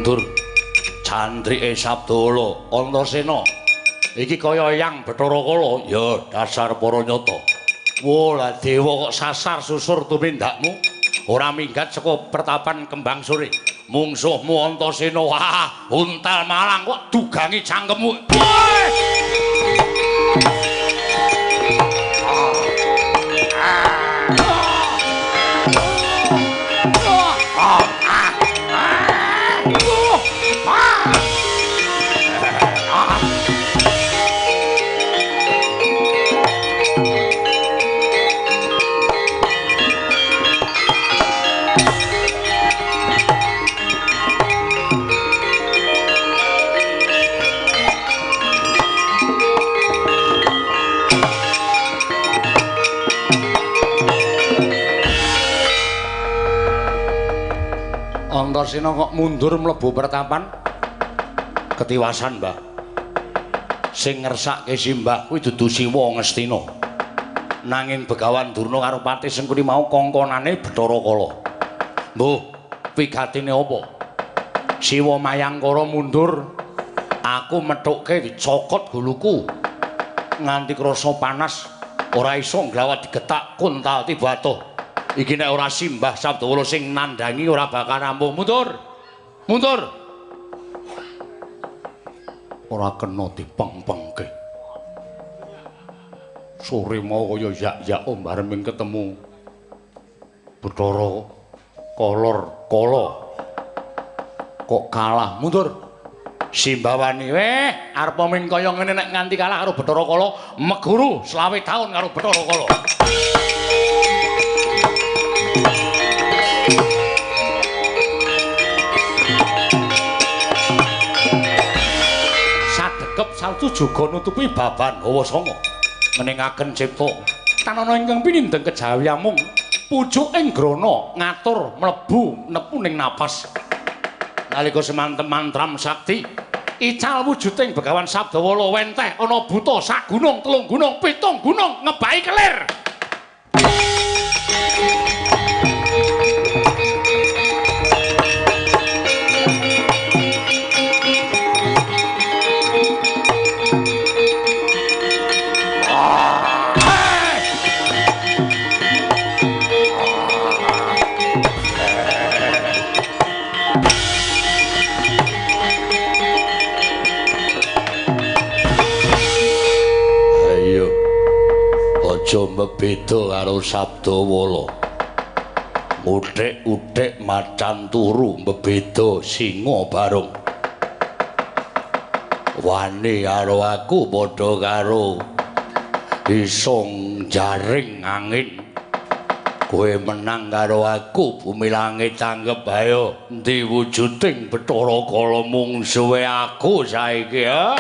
mundur. Candrike Sabdawala, Antasena. Iki kaya yang Bathara Kala, ya dasar para nyata. Wola dewa kok sasar susur tumindakmu. Ora minggat saka pertapan Kembang Sore. Mungsuhmu Antasena, wah, untal malang kok dugangi cangkemmu. Antasena kok mundur mlebu pertapan? Ketiwasan, Mbah. Sing ngersake simbah kuwi dudu Siwa Ngastina. Nanging Begawan Durna karo Pati Sengkuni mau kongkonane Bathara Kala. Mbuh, wigatine apa? Siwa Mayangkara mundur, aku methuke dicokot guluku. Nganti krasa panas, ora iso nglawat digetak kuntal tibatuh. Iki nek ora Simbah Sabdawala sing nandangi ora bakal rampung. Mundur. Mundur. Ora kena dipeng-pengke. Sore mau kaya yak-yak bareng ketemu Bathara Kala. Kok kalah. Mundur. Simbawani arep ming kaya ngene nek nganti kalah karo Bathara Kala, meguru 20 taun karo Bathara Kala. Sadegep salju juga nutupi baban hawa sanga meningaken cipta tanana ingkang pinindeng kejawi amung pucuk ing grana ngatur mlebu nepu ning napas nalika semanten mantram sakti ical wujuding Begawan Sabdawala wenteh ana buta sak gunung telung gunung pitung gunung ngebai kelir. Aja mbeda karo Sabdawala. Uthik-uthik macan turu mbeda singa barung. Wani karo aku padha karo isong jaring angin. Kowe menang karo aku bumi langit tanggep ayo endi wujuding Bathara Kala mungsuhe aku saiki ya.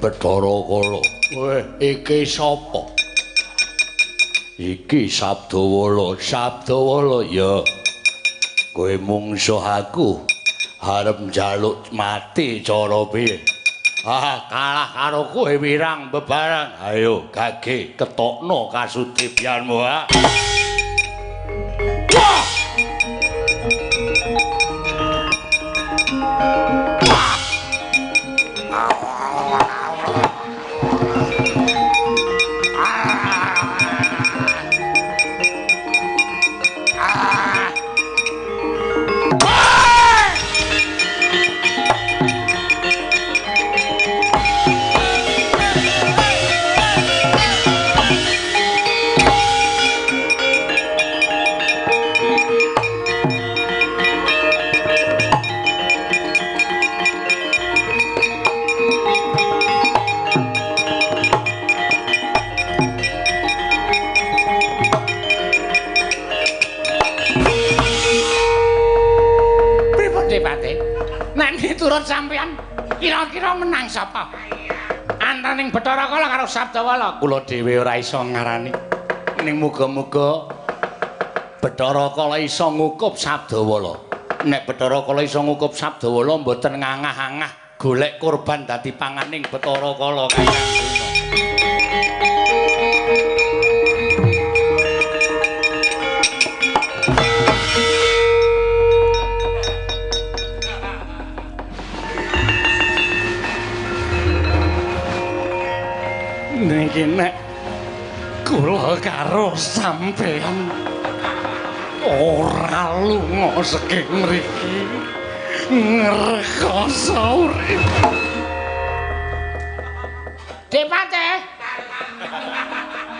Bathara Kala. Iki sapa? Iki Sabdawala. Sabdawala ya. Kowe mungsuh aku. Arep njaluk mati cara piye? Kalah karo kowe wirang bebarang. Ayo gage ketokno kasudipanmu ha. wani turut sampeyan. Kira-kira menang sapa? Antaraning Bathara Kala karo Sabdawala. Kula dhewe ora iso ngarani. Ning muga-muga Bathara Kala iso ngukup Sabdawala. Nek Bathara Kala iso ngukup Sabdawala mboten ngangah-angah golek korban dadi panganing Bathara Kala Kakang Drona. Niki nek kula karo sampeyan ora lunga saking mriki ngrekoso urip. Depate.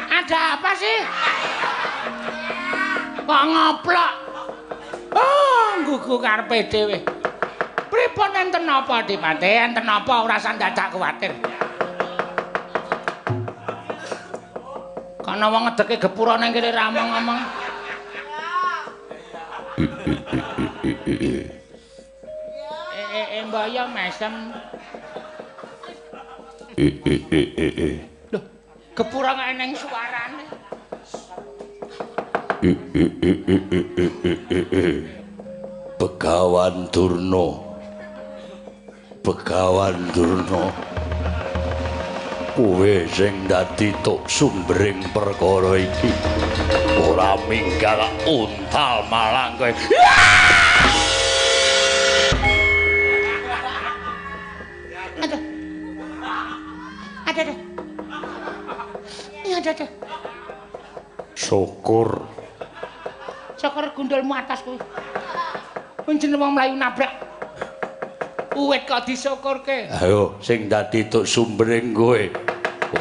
Ada apa sih? Kok ngoplok? Oh, nggugu karepe dhewe. Pripun enten napa, Depate? Enten napa ora usah dadak kuwatir. Kana wong ngedeke gepura ning kene ra ngomong. Mbak ya mesem. Loh, gepura gak eneng suarane. Begawan Durna. Begawan Durna. Kowe sing dadi tok sumbering perkara iki. Ora minggal untal malang kowe. Ada. Syukur. Syukur gundulmu atas kuwi. Panjenengan wong mlayu nabrak. Uwit kok disyukurke. Ayo sing dadi tok sumbering kowe.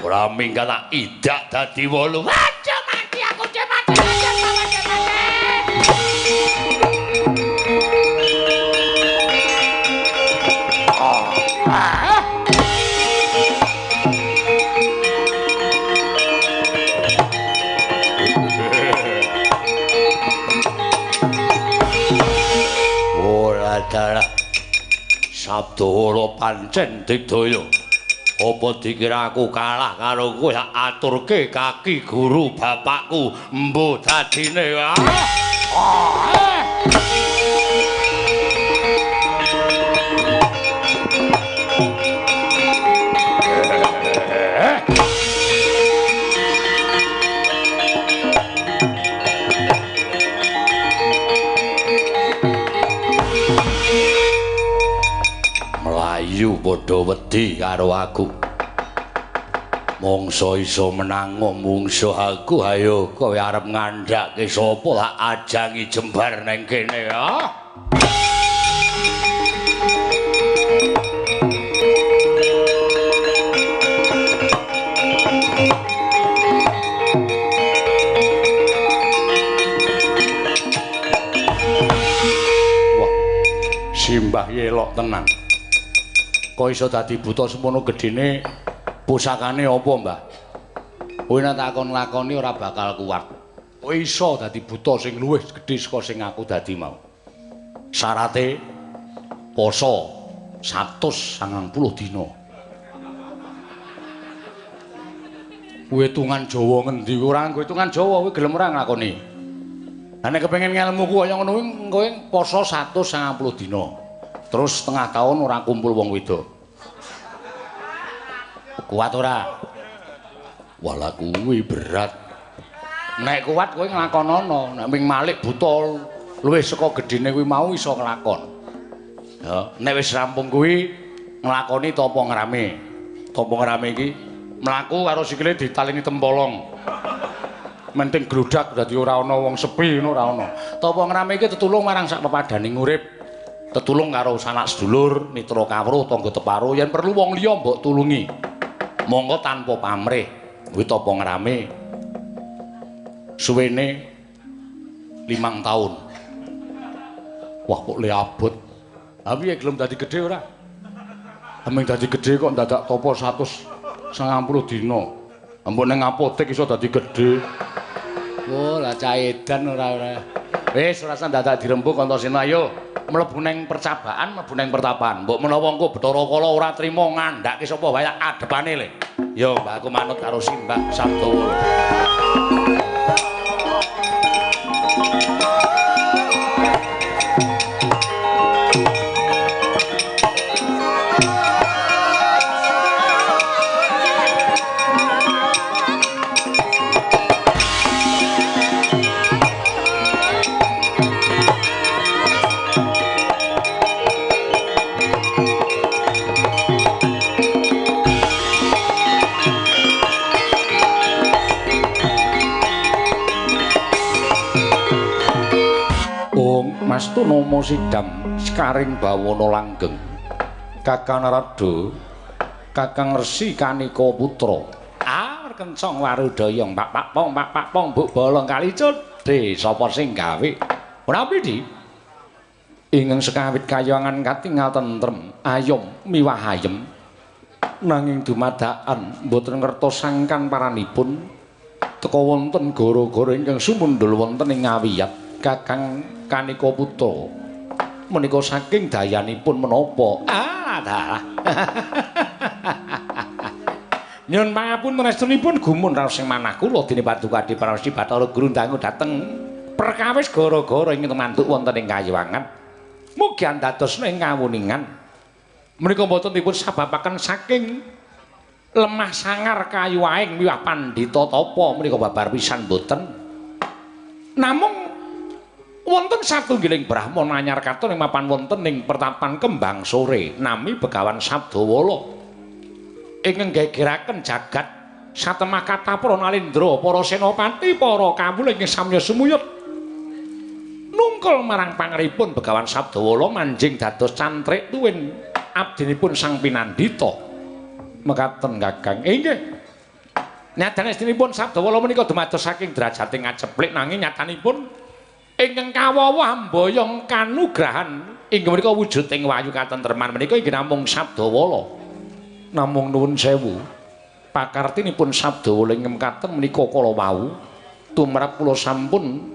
Ora minggal idak dadi 8. Aja mati aku mati. Aja mati. Dalah Sabdawala pancen digdaya. Apa dikira aku kalah karo kowe aturke kaki guru bapakku mbuh dadine. Melayu padha wedi karo aku. Mongso iso menang mungsuh aku, ayo kowe arep ngandhake sapa lah ajangi jembar nang kene ya. Wah, simbah yelok tenan. Kok iso dadi buta semono gedene pusakane apa, Mbah? Kowe nek takon lakoni ora bakal kuat. Kowe iso dadi buta sing luwih gedhe saka sing aku dadi mau. Syarate poso 190 dina. Kowe tungan Jawa ngendi ora kowe tungan Jawa kowe gelem ora nglakoni. Lah nek kepengin ngelmuku kaya ngono kuwi kowe poso 190 dina. Terus setengah tahun ora kumpul wong wedok. Kuat ora? Walah kuwi berat. Nek kuat kowe nglakonono, nek ming malik buta luwih saka gedene kuwi mau iso nglakon. Ya, nek wis rampung kuwi nglakoni tapa ngrame. Tapa ngrame iki mlaku karo sikile ditaleni tempolong. Menting glodak dadi ora ana wong sepi ngono ora ana. Tapa ngrame iki tetulung marang sak pepadaning urip. Tetulung karo sanak sedulur, mitra kawruh, tangga teparo, yen perlu wong liya mbok tulungi. Monggo tanpa pamrih. Kuwi tapa ngrame. Suwene 5 taun. Wah kok le abot. Ha piye gelem dadi gedhe ora? Ameng dadi gedhe kok dadak tapa 190 dina. Mbok ning apotek iso dadi gedhe. Oh, lah cah edan ora. Wis ora usah dadak dirembug Antasena ayo. mlebu ning percabaan, mlebu ning pertapaan. Mbok menawa engko Bathara Kala ora trima ngandhake sapa wae adepane le. Ya, mbak aku manut karo Simbah Sabdawala. Mastu Nomo Sidam Skaring Bawana Langgeng Kakang Narada Kakang Resi Kanika Putra kencong warudaya pak pong mbok bolong kali cedhe sapa sing gawe ora pidi ingkang sekawit kayangan katingal tentrem ayom miwah ayem nanging dumadakan boten ngertos sangkan paranipun teka wonten gara-gara ingkang sumundul wonten ing ngawiyat Kakang Kanika Putra menika saking dayanipun menapa dalah nyuwun pangapunten restunipun gumun raos sing manah kula dene Paduka Adi Prayogi Bathara Guru dangu dhateng perkawis gara-gara ingkang mantuk wonten ing kayuwangan mugi andadosna ing kawuningan menika boten dipun sababaken saking lemah sangar kayu aing miwah pandhita tapa menika babar pisan boten namung wonten satunggiling Brahmana anyar katon ing mapan wonten ing pertapan Kembang Sore nami Begawan Sabdawala ingkang gegeraken jagat satemah kathah para nalendra para senopati para kawula ingkang samya sumuyut nungkul marang pangeripun Begawan Sabdawala manjing dados cantrik tuwin abdinipun Sang Pinandhita mekaten Kakang inggih nyatan estinipun Sabdawala menika dumados saking drajating ngaceplik nanging nyatanipun ingkang kawawah mboyong kanugrahan inggih menika wujuding wayu katentreman menika inggih namung Sabdawala namung nuwun sewu pakartinipun Sabdawala ing mekaten menika kala wau tumrap kula sampun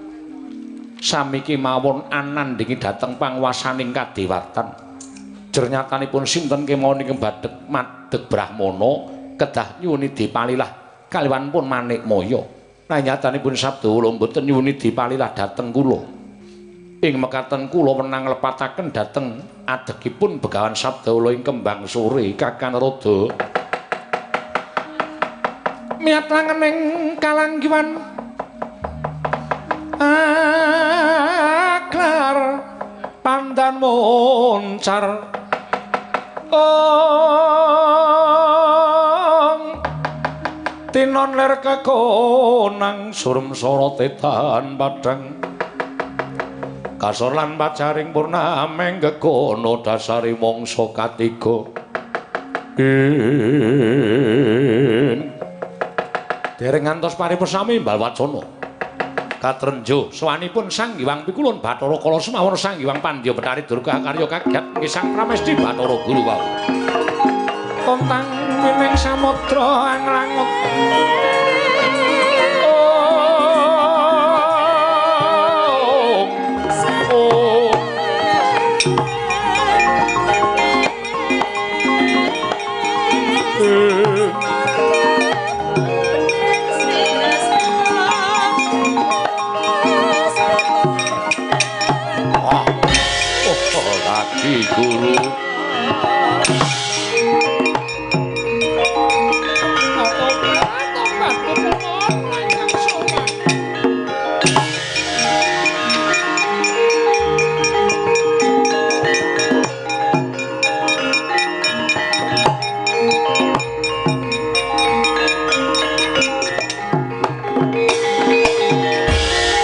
sami kemawon anandhingi dhateng panguwasaning kadewatan jernyatanipun sinten kemawon ing badhek madheg Brahmana kedah nyuwuni dipalilah kaliwan pun Manikmaya nah nyatanipun Sabdawala mboten nyuwuni dipalilah dhateng kula ing mekaten kula wenang lepataken dhateng adegipun Begawan Sabdawala ing Kembang Sore Kakang Narada miatlangening kalanggiwan aklar pandan moncar tinon ler kekonang surem sorotetan padang kasor lan pacaring purnameng gegono dasari mangsa katiga dereng ngantos paripesami mbal wacana katrenjo sawanipun Sang Hyang Pikulun Bathara Kala sumawon Sang Hyang Pandya Betari Durga karya kagyat nggih Sang Pramesti Bathara Guru wau kontang mining samudra angrangut lagi guru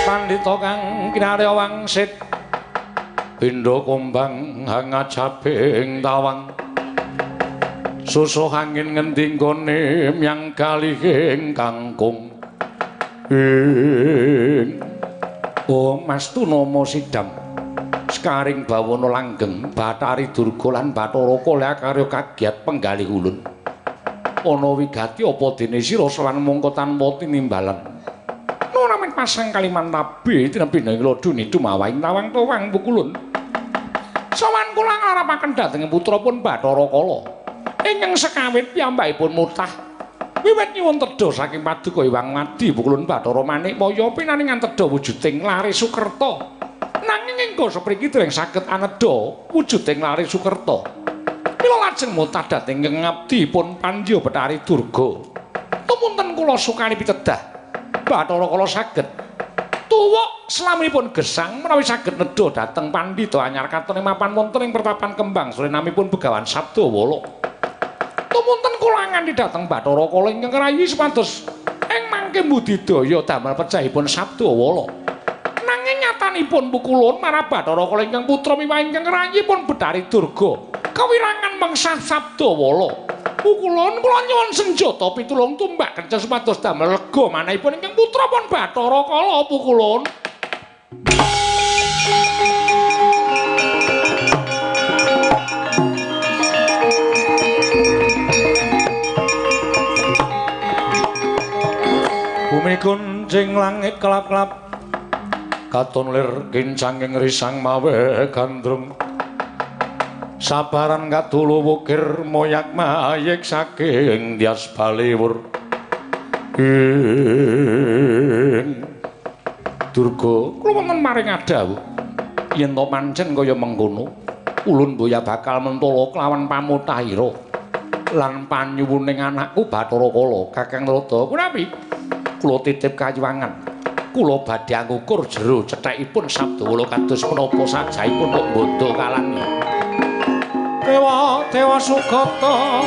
pandhita kang kinarya wangsit pindha kumbang hangajabing tawang susuh angin ngendi nggone myang kalihing kangkung Mastu Nomo Sidam Skaring Bawana Langgeng Bathari Durga lan Bathara Kala karya kagyat penggalih ulun ana wigati apa dene sira sawan mongko tanpa tinimbalan nuramen pasang kaliman nabi tinempine lodhu nidu mawahing tawang towang pukulun Sawan kula ngarapaken dhateng putra pun Bathara Kala. Ingkang sekawit piyambakipun mutah. Wiwit nyuwun tedha saking Paduka Hyang Madi pukulun Bathara Manikmaya pinaringan tedha wujuding Lare Sukerta. Nanging engko sapriki dereng saged anedha wujuding Lare Sukerta. Mila lajeng mutah dhateng ngabdi pun Pandya Betari Durga. Tumunten kula sukani pitedah Bathara Kala saged tuwuk slaminipun gesang menawi saged nedha dhateng pandhita anyar katon mapan wonten ing pertapan Kembang sore namipun Begawan Sabdawala. Tumunten kula nganti dhateng Bathara Kala ingkang rayi supados ing mangke budidaya damel pecahipun Sabdawala. Nanging nyatanipun pukulun marang Bathara Kala ingkang putra miwah ingkang rayi pun Betari Durga kawirangan mengsah Sabdawala. Pukulun kula nyuwun senjata pitulung tumbak kenceng supados damel lega manahipun ingkang putra pun Bathara Kala pukulun. Bumi kunjing langit kelap-kelap katon lir kincanging risang mawe gandrung. Sabaran katulu wukir moyak mayik saking Dias Baliwur. Durga, kula wonten maring adhawu yen to pancen kaya mengkono, ulun boya bakal mentala kelawan pamutahira lan panyuwuning anakku Bathara Kala. Kakang Rada, punapi? Kula titip kayuwangan. Kula badhe ngukur jero cethekipun Sabdawala kados menapa sajaipun kok bondo kalani. Dewa Sugata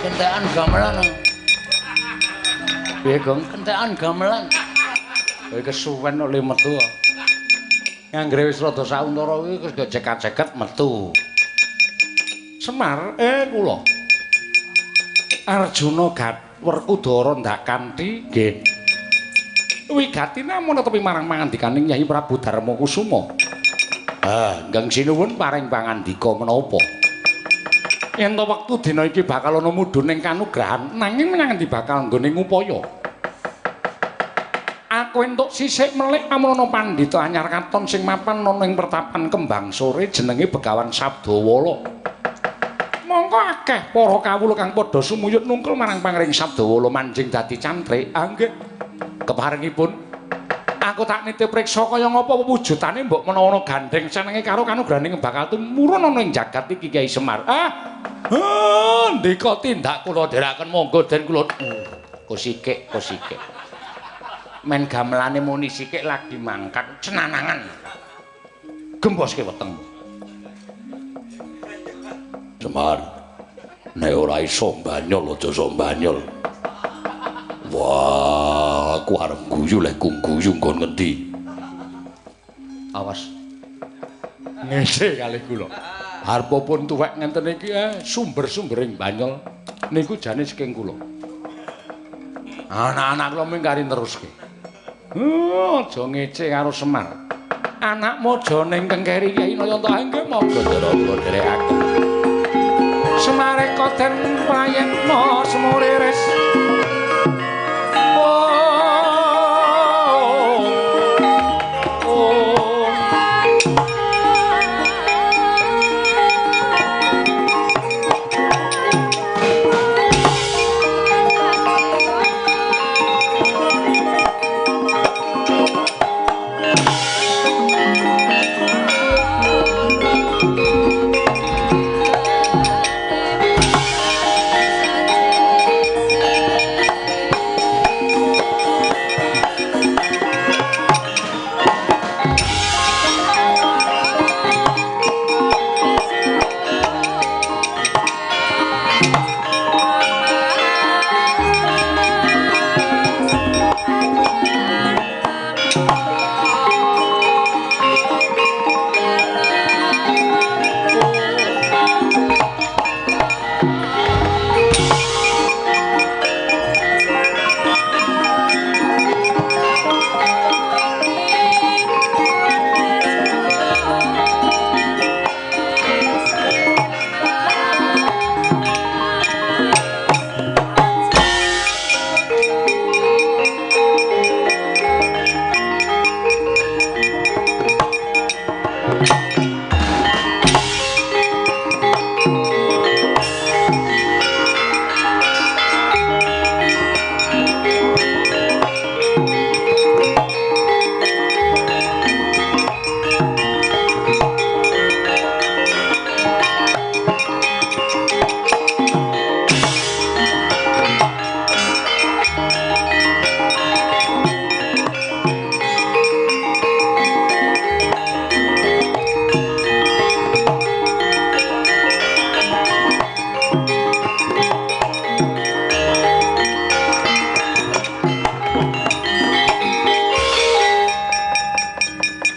kentekan gamelan. Piye, Gong? Kentekan gamelan. Kowe kesuwen oleh metu. Nganggere wis rada sauntara kuwi wis gak ceket-ceket metu. Semar, kula. Arjuna Werkudara ndak kanthi nggih. Wigati namung netepi marang pangandikaning Nyai Prabu Darma Kusuma. Nggeng sinuwun paring pangandika menapa? Yen to wektu dina iki bakal ana mudhun ing kanugrahan, nanging menyang endi bakal nggone ngupaya. Aku entuk sisik melik amun ana pandhita anyar katon sing mapan ana ing pertapan Kembang Sore jenenge Begawan Sabdawala. Mongko akeh para kawula kang padha sumuyut nungkul marang pangring Sabdawala manjing dadi cantrik. Nggih. Keparengipun Aku tak nitip priksa kaya ngapa wujudane mbok menawa gandeng senenge karo kanugraning bakal tumurun ana ing jagat iki Kyai Semar. Ndika tindak kula dherekaken monggo den kula kusikik. Men gamelane muni sikik lagi mangkat cenanangan. Gemboske weteng. Semar, nek ora iso mbanyol aja iso mbanyol. Wah, aku arep guyu lek guyu nggon ngendi. Awas. Ngece kalih kula. Harpapun tuwek ngenten iki sumber-sumbering banyol niku jane saking kula. Anak-anak kula mingkari teruske. Aja ngece karo Semar. Anakmu aja ning kengkeri Kyai Nayanta nggih monggo kula dherekaken. Semare koden payekna semuriris.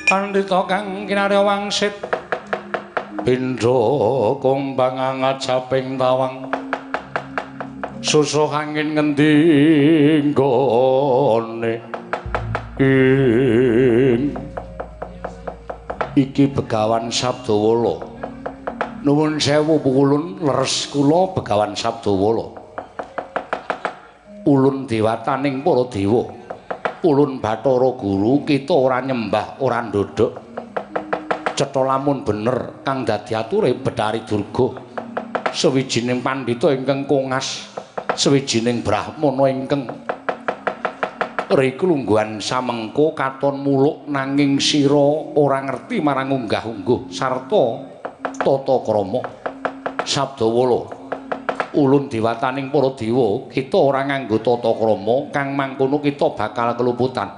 Pandhita kang kinarya wangsit pindha kumbang ngajaping tawang susuh angin ngendi nggone iki Begawan Sabdawala. Nuwun sewu Ulun leres kula Begawan Sabdawala. Ulun dewataning para dewa. Ulun Bathara Guru kita ora nyembah ora ndodhok. Cetha lamun bener kang dadi ature Bathari Durga. Sawijining pandhita ingkang kongas, sawijining brahmana ingkang riklungguhan samengko katon muluk nanging sira ora ngerti marang unggah-ungguh sarta tata krama. Sabdawala. Ulun dewataning para dewa kita ora nganggo tata krama kang mangkono kita bakal keluputan.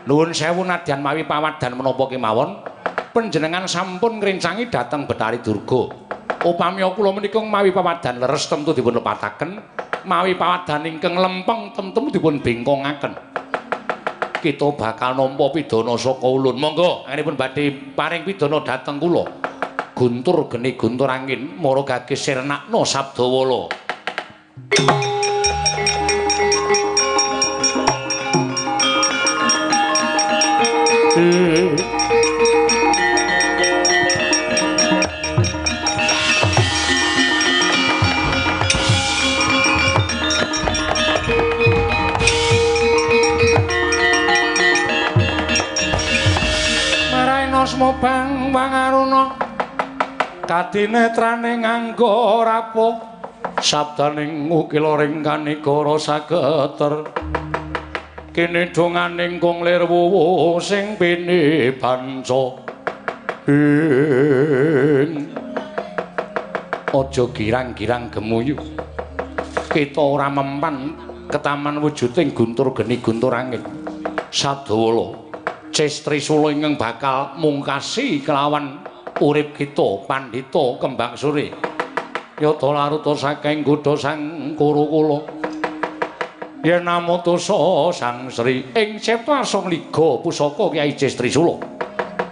Nuwun sewu nadyan mawi pawadhan menapa kemawon panjenengan sampun ngrencangi dhateng Bathari Durga. Upami kula menika mawi pawadhan leres tentu dipun lepataken, mawi pawadhan ingkang lempeng tentu dipun bengkongaken. Kita bakal nampa pidana saka ulun. Monggo anipun badhe paring pidana dhateng kula. Guntur geni guntur angin mara gage sirnakna Sabdawala. Maraina asma bang pangaruna kadinetrane nganggo rapuh sabdaning ukila ring kanigara sageter kene donganing kong lir wuwu sing pene banca aja girang-girang gemuyu kita ora mempan ketaman wujuding guntur geni guntur angin Sadawala Cestri Sula ingkang bakal mungkasi kelawan urip kita Pandhita Kembang Suri yata laruta saking godha sang Kurukula yen namutusa sang Sri ing cipta Asomliga pusaka Kyai Cestri Sula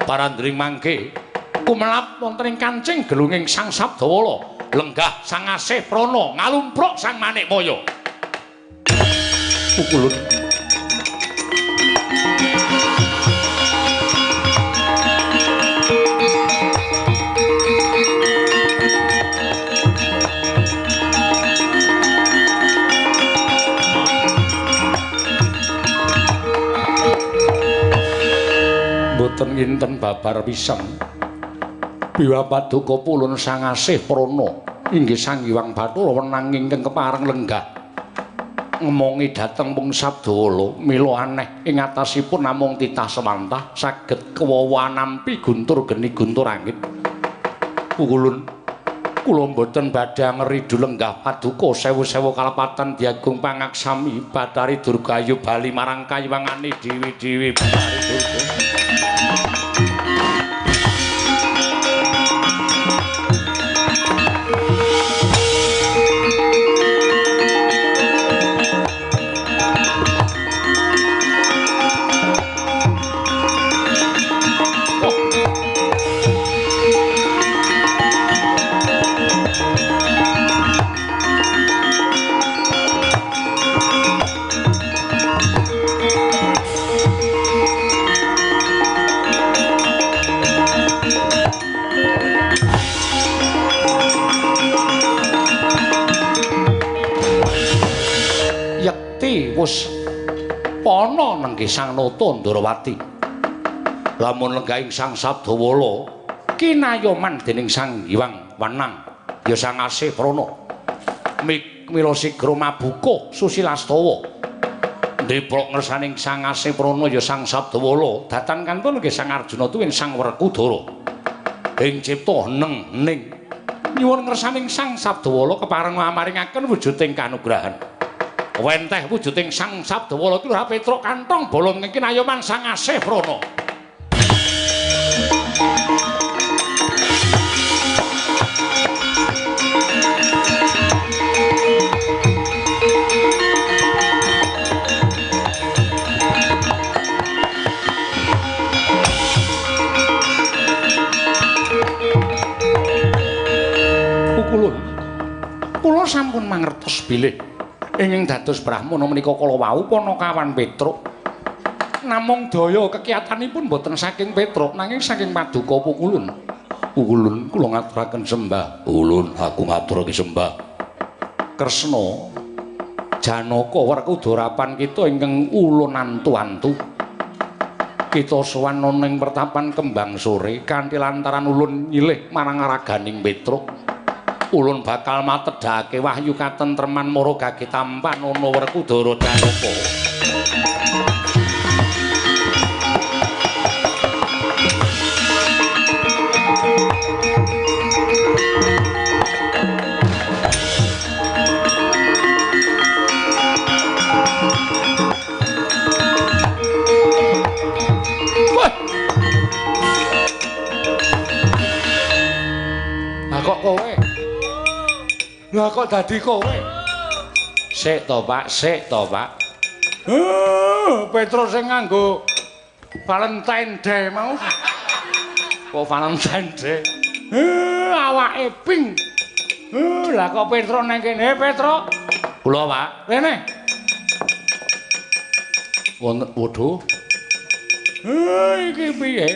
parandring mangke kumelap wonten ing kancing gelunging sang Sabdawala lenggah sang Asih Prana ngalumpruk sang Manikmaya pukulut boten nginten babar pisan biwa paduka pulun sang Asih Prana inggih sang Hyang Bathara wenang ingkang kepareng lenggah ngemongi dhateng Pung Sabdawala mila aneh ing atasipun namung titah semantah saged kewawa nampi guntur geni guntur angin pukulun kula mboten badhe ngeridu lenggah paduka sewu-sewu kalepatan diagung pangaksami Bathari Durgayu bali marang kayiwangane dewi-dewi Bathari Durga wis pana nenggih Sang Nata Ndarawati. Lamun lenggahing Sang Sabdawala kinayoman dening Sang Hyang Wenang ya Sang Asih Prana. Mila sigra mabuka susilastawa. Ndeplok ngersaning Sang Asih Prana ya Sang Sabdawala datan kantun nggih Sang Arjuna tuwin Sang Werkudara. Ing cipta neng nyuwun ngersaning Sang Sabdawala kepareng maringaken wujuding kanugrahan. Wenteh wujuding Sang Sabdawala iki ora petruk kantong bolong iki ayoman Sang Asih Prana. Kula sampun mangertos bilih ingkang dados Brahmana menika kala wau Panakawan Petruk. Namung daya kekiyatanipun boten saking Petruk nanging saking Paduka Pukulun. Pukulun kula ngaturaken sembah. Ulun aku ngaturake sembah. Kresna Janaka Werkudarapan kita ingkang ulun antu-antu. Kita sowan ana ing pertapan Kembang Sore kanthi lantaran ulun nyilih marang raganing Petruk. Ulun bakal matedhake wahyu katentreman mara gagetampan ana Werkudara Janaka. Lah kok kowe? Lah kok dadi kowe? Sik to, Pak, sik to, Pak. Petrus sing nganggo Valentine Day mau. Kok Valentine Day? Awake ping. Lah kok Petrus nang kene, Petrus? Kula, Pak. Rene. Waduh. Iki piye?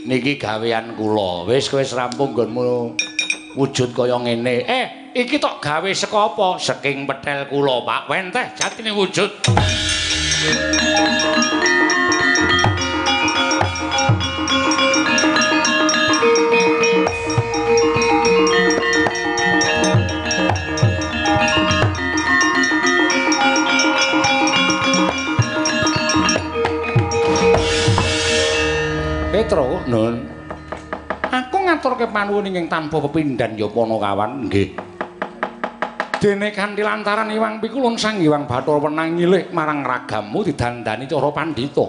Niki gawean kula. Wis rampung nggonmu wujud kaya ngene. Iki tok gawe saka apa? Saking pethel kula, Pak. Wenteh jatine wujud. Petro, Nun. Aku ngaturke panuwun ingkang tanpa pepindhan ya Panakawan, nggih. Dene kanthi lantaran Iwang Pikulun Sang Hyang Bathara Wenang nyilih marang ragamu didandani cara pandhita.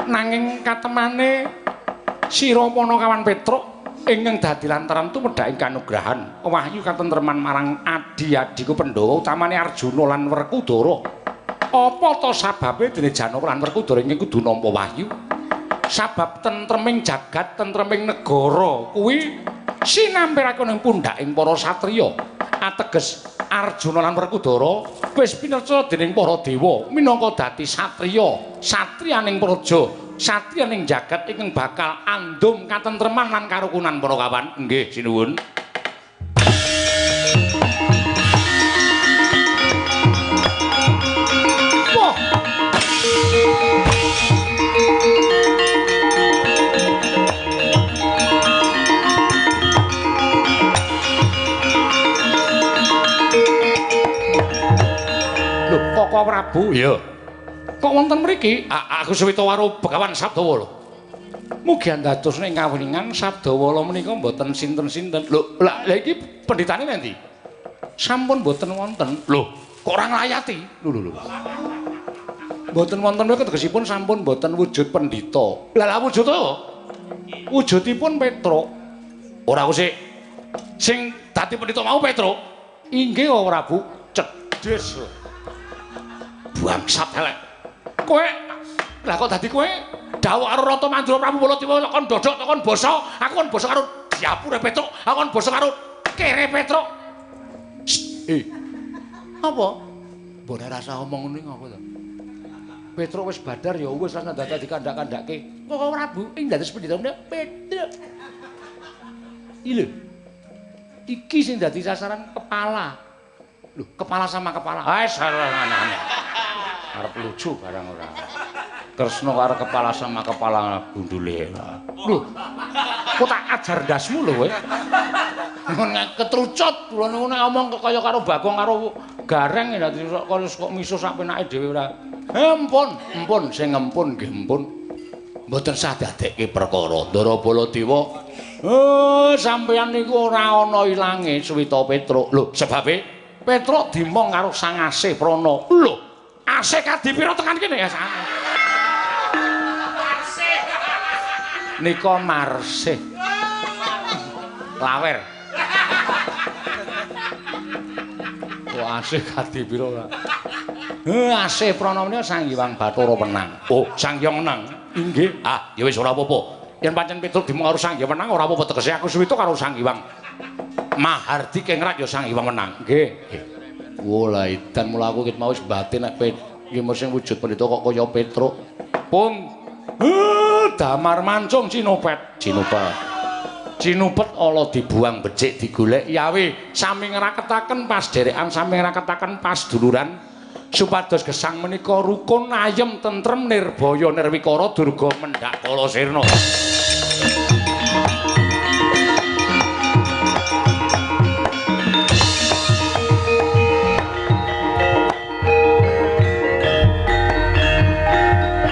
Nanging katemane sira Panakawan Petruk ingkang dadi lantaran tumedhaking kanugrahan wahyu katentreman marang adi-adiku Pandhawa utamane Arjuna lan Werkudara. Apa ta sababe dene Janaka lan Werkudara ingkang kudu nampa wahyu? Sabab tentreming jagat, tentreming negara kuwi sinampirake ning pundhaking para satriya. Ateges Arjuna lan Werkudara wis pinercaya dening para dewa minangka dadi satriya, satriyaning praja, satriyaning jagat ingkang bakal andum katentreman lan karukunan para kawan. Nggih, sinuwun. Koko Prabu, iya. Kok wonten mriki? Aku Suwita Waru Begawan Sabdawala. Mugi andados ing kawuningan Sabdawala menika mboten sinten-sinten. Lho, lha iki pendhitane endi? Sampun mboten wonten. Lho, kok ora nglayati? Lho. Mboten wonten menika tegesipun sampun mboten wujud pendhita. Lah wujud apa? Wujudipun Petruk. Ora sik sing dadi pendhita mau Petruk. Inggih, Prabu. Cedhes. Bangsat elek. Kowe lah kok dadi kowe dawuh karo Rata Mandura Prabu Baladewa kon dodok kon basa, aku kon basa karo Diapure Petruk, aku kon basa karo Kere Petruk. Apa? Mbok ora rasa omong ngene apa to? Petruk wis badar ya wis lan dadi kandak-kandake. Kok Prabu ing dados pendhita Petruk. Lho. Iki sing dadi sasaran kepala. Lho, kepala sama kepala. Salah aneh-aneh. Arep lucu barang ora. Kresna karo kepala sama kepala gundule. Lho. Kok tak ajar ndasmu lho kowe. Nek ketrucut kula niku nek omong kaya karo Bagong karo Gareng dadi kok miso sak penake dhewe ora. Empun, sing ngempun nggih empun. Mboten sah dadekke perkara. Ndara Baladewa. Sampeyan niku ora ana ilange Suwita Petruk. Lho, sebabe Petruk dimong karo Sang Asih Prana. Lho, Asih kadipira tekan kene ya Sang. Nika Marsih. Lawer. Kok Asih kadipira ora? Asih Prana menika Sang Hyang Bathara Wenang. Oh, Sang Hyang Wenang. Inggih. Ya wis ora apa-apa. Yen pancen Petruk dimong karo Sang Hyang Wenang ora apa-apa tegese aku Suwita karo Sang Hyang Mahardi kengrak ya Sang Hyang Wenang. Nggih. Wola edan mula aku ket mau wis batin nek iki sing wujud pendhita kok kaya Petruk. Pun damar mancung cinupet. Cinupet ala dibuang becik digolek yawe sami ngraketaken pas derekan sami ngraketaken pas duluran supados gesang menika rukun ayem tentrem nirbaya nirwikara durga mendhak kala sirna.